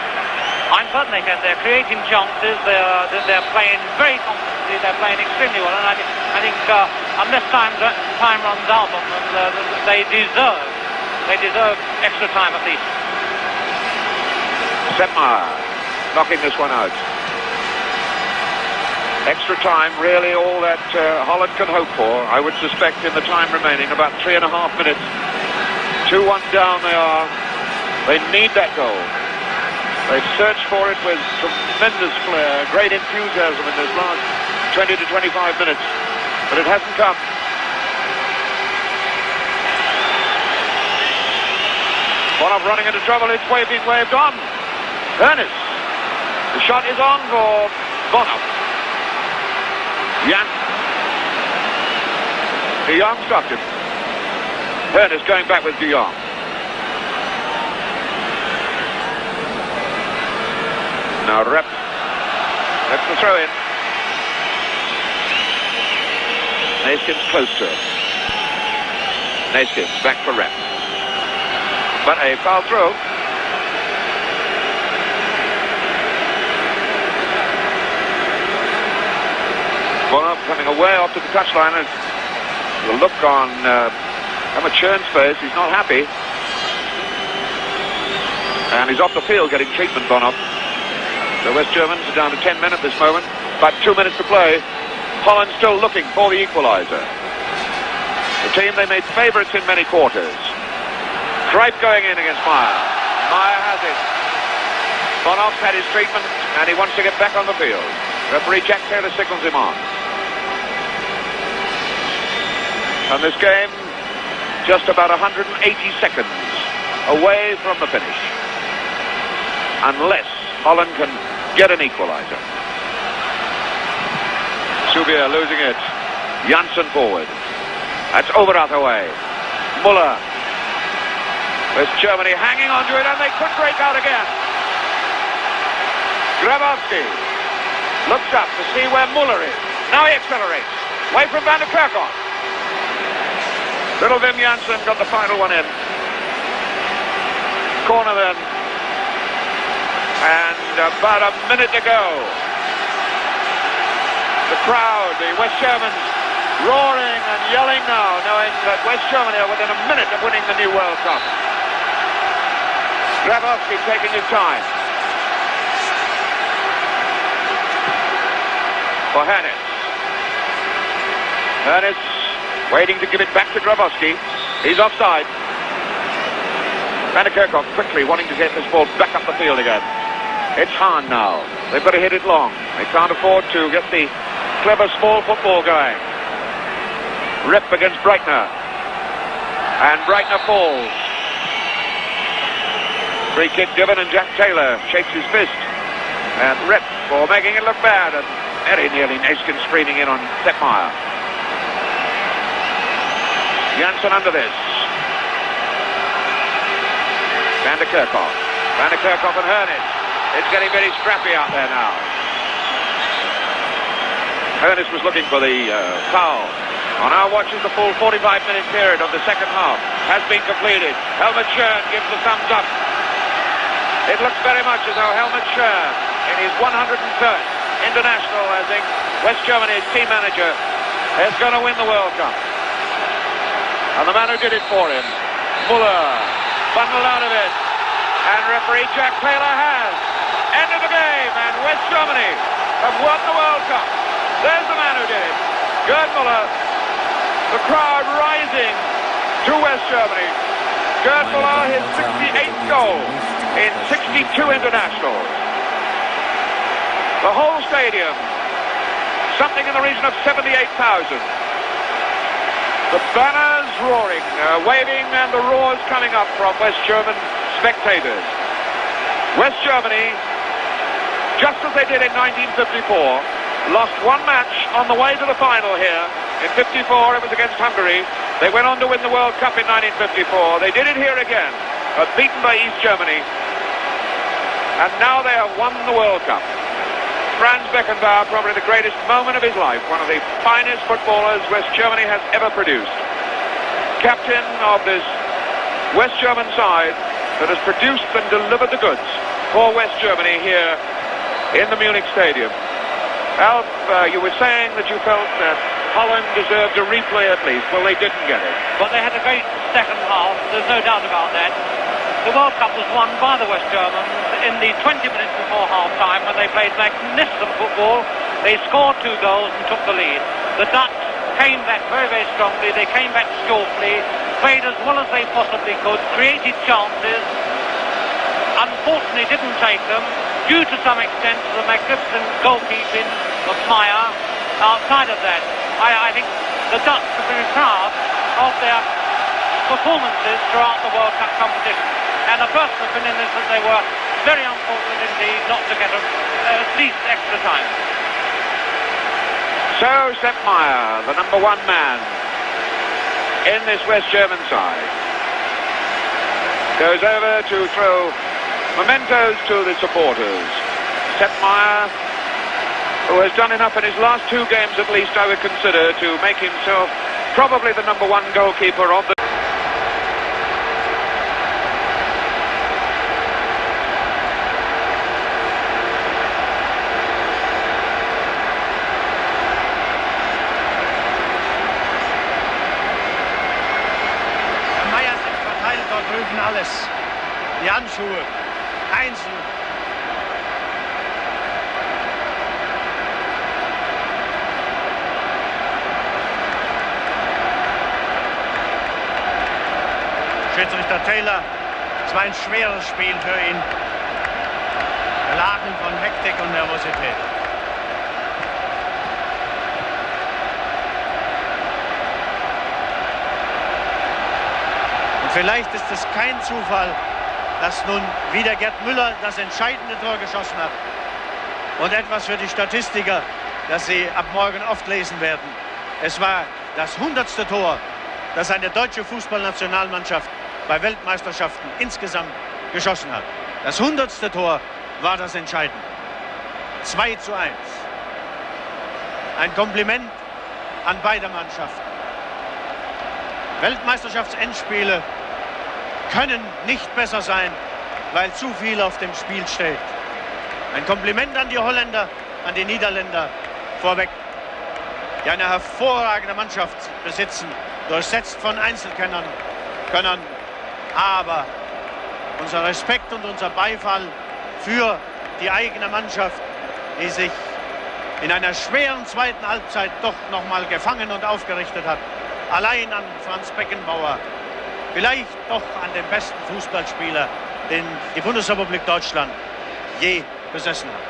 I'm certain they can. They're creating chances. They're playing very confidently. They're playing extremely well. And I think unless time runs out on them, they deserve extra time at least. Sepp Maier knocking this one out. Extra time, really all that Holland can hope for. I would suspect in the time remaining about 3.5 minutes. 2-1 down they are. They need that goal. They've searched for it with tremendous flair, great enthusiasm in this last 20 to 25 minutes, but it hasn't come. Bonhoff running into trouble, it's being waved on. Ernest. The shot is on for Bonhoff. Jan. De Jong stopped him. Ernest going back with De Jong. Now Rep. That's the throw in. Neeskens close to it. Neeskens back for Rep. But a foul throw. Bonhoff coming away off to the touchline. The look on Helmut Schön's face, he's not happy. And he's off the field getting treatment, Bonhoff. The West Germans are down to 10 men at this moment. About 2 minutes to play. Holland still looking for the equaliser. The team they made favourites in many quarters. Krajpke going in against Meyer. Meyer has it. Bonhoff's had his treatment and he wants to get back on the field. Referee Jack Taylor signals him on. And this game just about 180 seconds away from the finish. Unless Holland can get an equaliser. Subier losing it. Janssen forward. That's Overath away. Muller. West Germany hanging on to it, and they could break out again. Grabowski looks up to see where Muller is. Now he accelerates. Away from Van der Kerkhoff. Little Wim Jansen got the final one in. Corner then. And about a minute to go. The crowd, the West Germans, roaring and yelling now, knowing that West Germany are within a minute of winning the new World Cup. Grabowski taking his time. For Hernitz. Hernitz waiting to give it back to Grabowski. He's offside. Van der Kerkhoff quickly wanting to get this ball back up the field again. It's Hahn now. They've got to hit it long. They can't afford to get the clever small football going. Rip against Breitner. And Breitner falls. Free kick given and Jack Taylor shakes his fist. And Rip for making it look bad. And very nearly Neeskens screaming in on Seppmeier. Jansen under this. Van der Kerkhoff. Van der Kerkhoff and Hernitz. It's getting very scrappy out there now. Hernitz was looking for the foul. On our watches, the full 45-minute period of the second half has been completed. Helmut Schön gives the thumbs up. It looks very much as though Helmut Schön, in his 103rd international as West Germany's team manager, is going to win the World Cup. And the man who did it for him, Muller, bundled out of it. And referee Jack Taylor has. End of the game, and West Germany have won the World Cup. There's the man who did it. Gerd Muller. The crowd rising to West Germany. Gerd Muller, his 68th goal in 62 internationals. The whole stadium, something in the region of 78,000. The banners roaring, waving, and the roars coming up from West German spectators. West Germany, just as they did in 1954, lost one match on the way to the final here. In 54, it was against Hungary. They went on to win the World Cup in 1954. They did it here again, beaten by East Germany. And now they have won the World Cup. Franz Beckenbauer, probably the greatest moment of his life, one of the finest footballers West Germany has ever produced. Captain of this West German side that has produced and delivered the goods for West Germany here in the Munich Stadium. Alf, you were saying that you felt that Holland deserved a replay at least. Well, they didn't get it. But they had a great second half, there's no doubt about that. The World Cup was won by the West Germans in the 20 minutes before half-time when they played magnificent football. They scored 2 goals and took the lead. The Dutch came back very, very strongly. They came back skillfully, played as well as they possibly could, created chances, unfortunately didn't take them, due to some extent to the magnificent goalkeeping of Meyer. Outside of that, I think the Dutch are very proud of their performances throughout the World Cup competition. And the personal opinion is that they were very unfortunate indeed not to get at least extra time. So Seppmeier, the number 1 man in this West German side, goes over to throw mementos to the supporters. Seppmeier, who has done enough in his last 2 games at least, I would consider, to make himself probably the number 1 goalkeeper of the... Alles. Die Handschuhe. Einzeln. Schiedsrichter Taylor. Es war ein schweres Spiel für ihn. Beladen von Hektik und Nervosität. Vielleicht ist es kein Zufall, dass nun wieder Gerd Müller das entscheidende Tor geschossen hat. Und etwas für die Statistiker, das Sie ab morgen oft lesen werden. Es war das 100. Tor, das eine deutsche Fußballnationalmannschaft bei Weltmeisterschaften insgesamt geschossen hat. Das 100. Tor war das Entscheidende. 2:1. Ein Kompliment an beide Mannschaften. Weltmeisterschaftsendspiele können nicht besser sein, weil zu viel auf dem Spiel steht. Ein Kompliment an die Holländer, an die Niederländer vorweg, die eine hervorragende Mannschaft besitzen, durchsetzt von Einzelkönnern. Aber unser Respekt und unser Beifall für die eigene Mannschaft, die sich in einer schweren zweiten Halbzeit doch noch mal gefangen und aufgerichtet hat. Allein an Franz Beckenbauer, vielleicht doch an den besten Fußballspieler, den die Bundesrepublik Deutschland je besessen hat.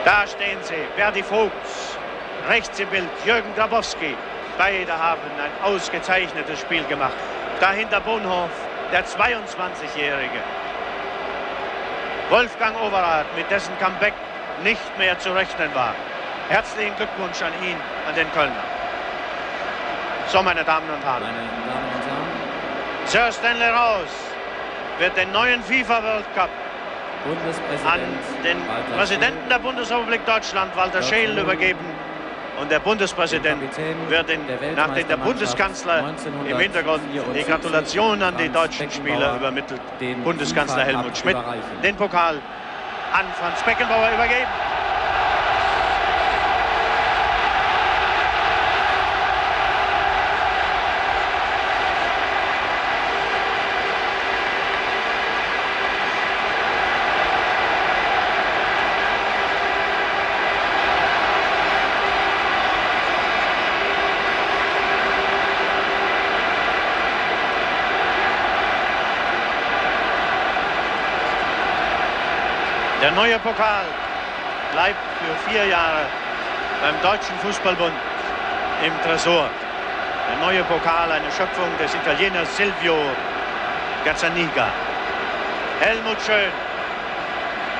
Da stehen sie, Verdi Vogts, rechts im Bild Jürgen Grabowski. Beide haben ein ausgezeichnetes Spiel gemacht. Dahinter Bonhoff, der 22-Jährige. Wolfgang Overath, mit dessen Comeback nicht mehr zu rechnen war. Herzlichen Glückwunsch an ihn, an den Kölner. So, meine Damen und Herren. Sir Stanley Rous wird den neuen FIFA World Cup an den Präsidenten der Bundesrepublik Deutschland, Walter Scheel, übergeben. Und der Bundespräsident wird nachdem der Bundeskanzler im Hintergrund die Gratulation an die deutschen Spieler übermittelt, Bundeskanzler Helmut Schmidt, den Pokal an Franz Beckenbauer übergeben. Der neue Pokal bleibt für 4 Jahre beim Deutschen Fußballbund im Tresor. Der neue Pokal, eine Schöpfung des Italieners Silvio Gazzaniga. Helmut Schön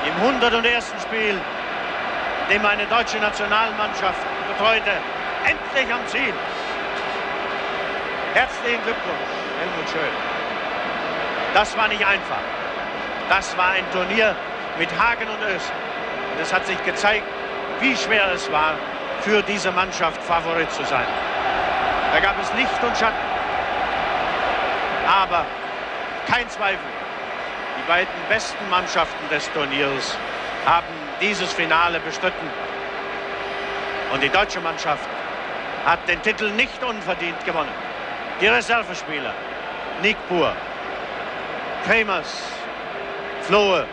im 101. Spiel, in dem eine deutsche Nationalmannschaft betreute, endlich am Ziel. Herzlichen Glückwunsch, Helmut Schön. Das war nicht einfach. Das war ein Turnier mit Hagen und Östen. Und es hat sich gezeigt, wie schwer es war, für diese Mannschaft Favorit zu sein. Da gab es Licht und Schatten. Aber kein Zweifel, die beiden besten Mannschaften des Turniers haben dieses Finale bestritten. Und die deutsche Mannschaft hat den Titel nicht unverdient gewonnen. Die Reservespieler, Nick Buhr, Kremers, Flohe,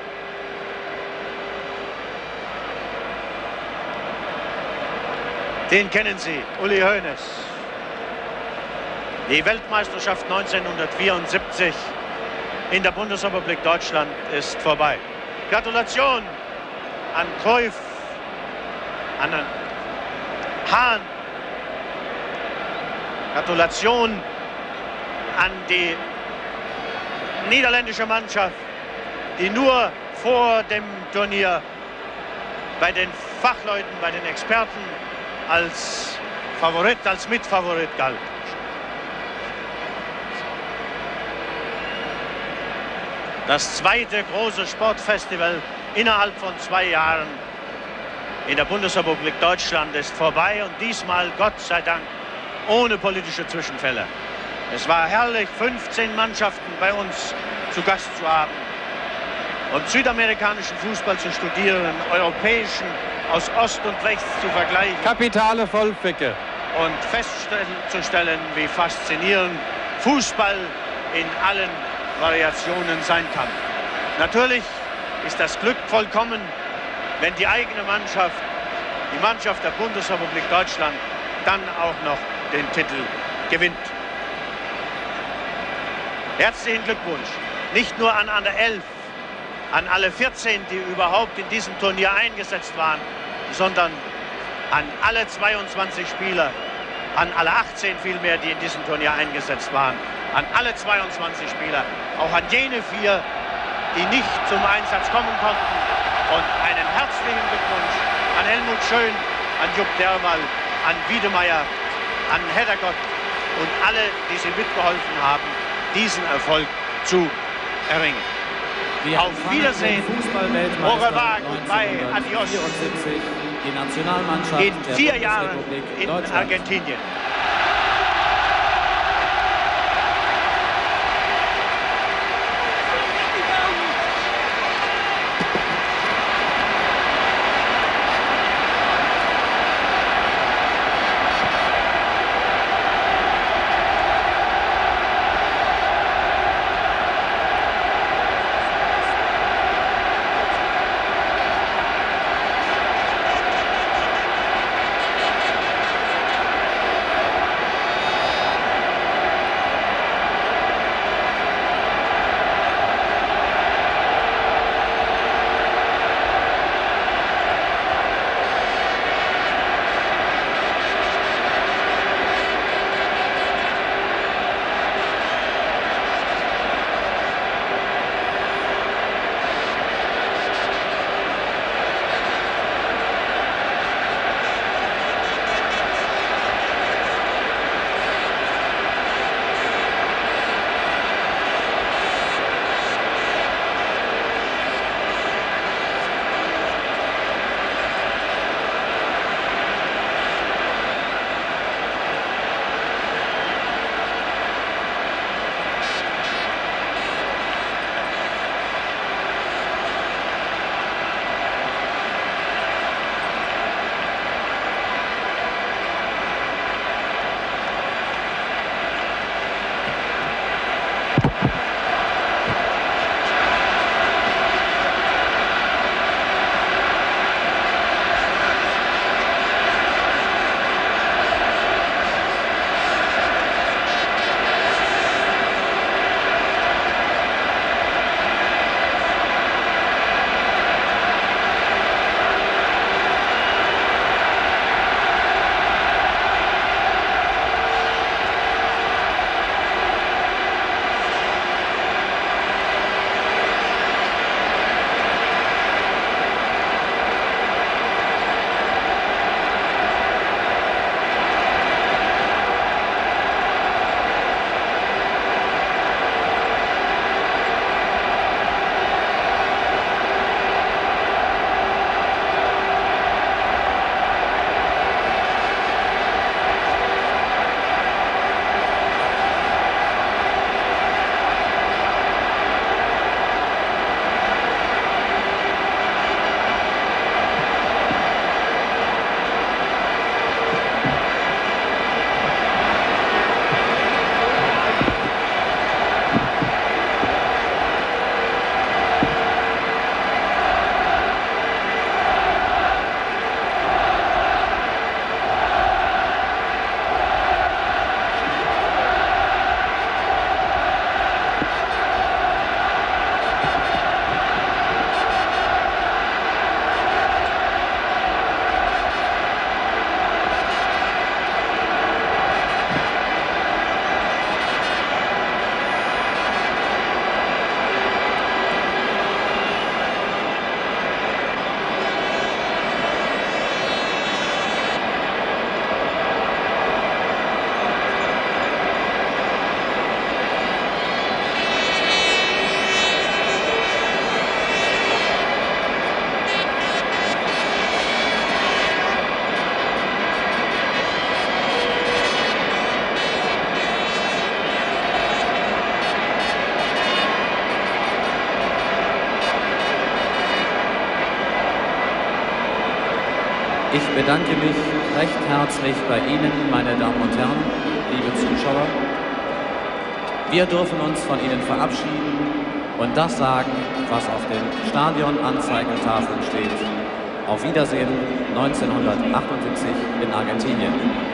den kennen Sie, Uli Hoeneß. Die Weltmeisterschaft 1974 in der Bundesrepublik Deutschland ist vorbei. Gratulation an Cruyff, an Hahn. Gratulation an die niederländische Mannschaft, die nur vor dem Turnier bei den Fachleuten, bei den Experten als Favorit, als Mitfavorit galt. Das zweite große Sportfestival innerhalb von 2 Jahren in der Bundesrepublik Deutschland ist vorbei und diesmal, Gott sei Dank, ohne politische Zwischenfälle. Es war herrlich, 15 Mannschaften bei uns zu Gast zu haben und südamerikanischen Fußball zu studieren, europäischen aus Ost und West zu vergleichen. Kapitale Vollficke. Und festzustellen, wie faszinierend Fußball in allen Variationen sein kann. Natürlich ist das Glück vollkommen, wenn die eigene Mannschaft, die Mannschaft der Bundesrepublik Deutschland, dann auch noch den Titel gewinnt. Herzlichen Glückwunsch, nicht nur an alle 11, an alle 14, die überhaupt in diesem Turnier eingesetzt waren, sondern an alle 22 Spieler, an alle 18 vielmehr, die in diesem Turnier eingesetzt waren, an alle 22 Spieler, auch an jene 4, die nicht zum Einsatz kommen konnten. Und einen herzlichen Glückwunsch an Helmut Schön, an Jupp Derwall, an Wiedemeyer, an Heddergott und alle, die sie mitgeholfen haben, diesen Erfolg zu erringen. Auf Wiedersehen, au revoir, goodbye, adios. die Nationalmannschaft in der 4 Jahren Bundesrepublik in Deutschland. Argentinien. Ich bedanke mich recht herzlich bei Ihnen, meine Damen und Herren, liebe Zuschauer. Wir dürfen uns von Ihnen verabschieden und das sagen, was auf den Stadionanzeigetafeln steht. Auf Wiedersehen 1978 in Argentinien.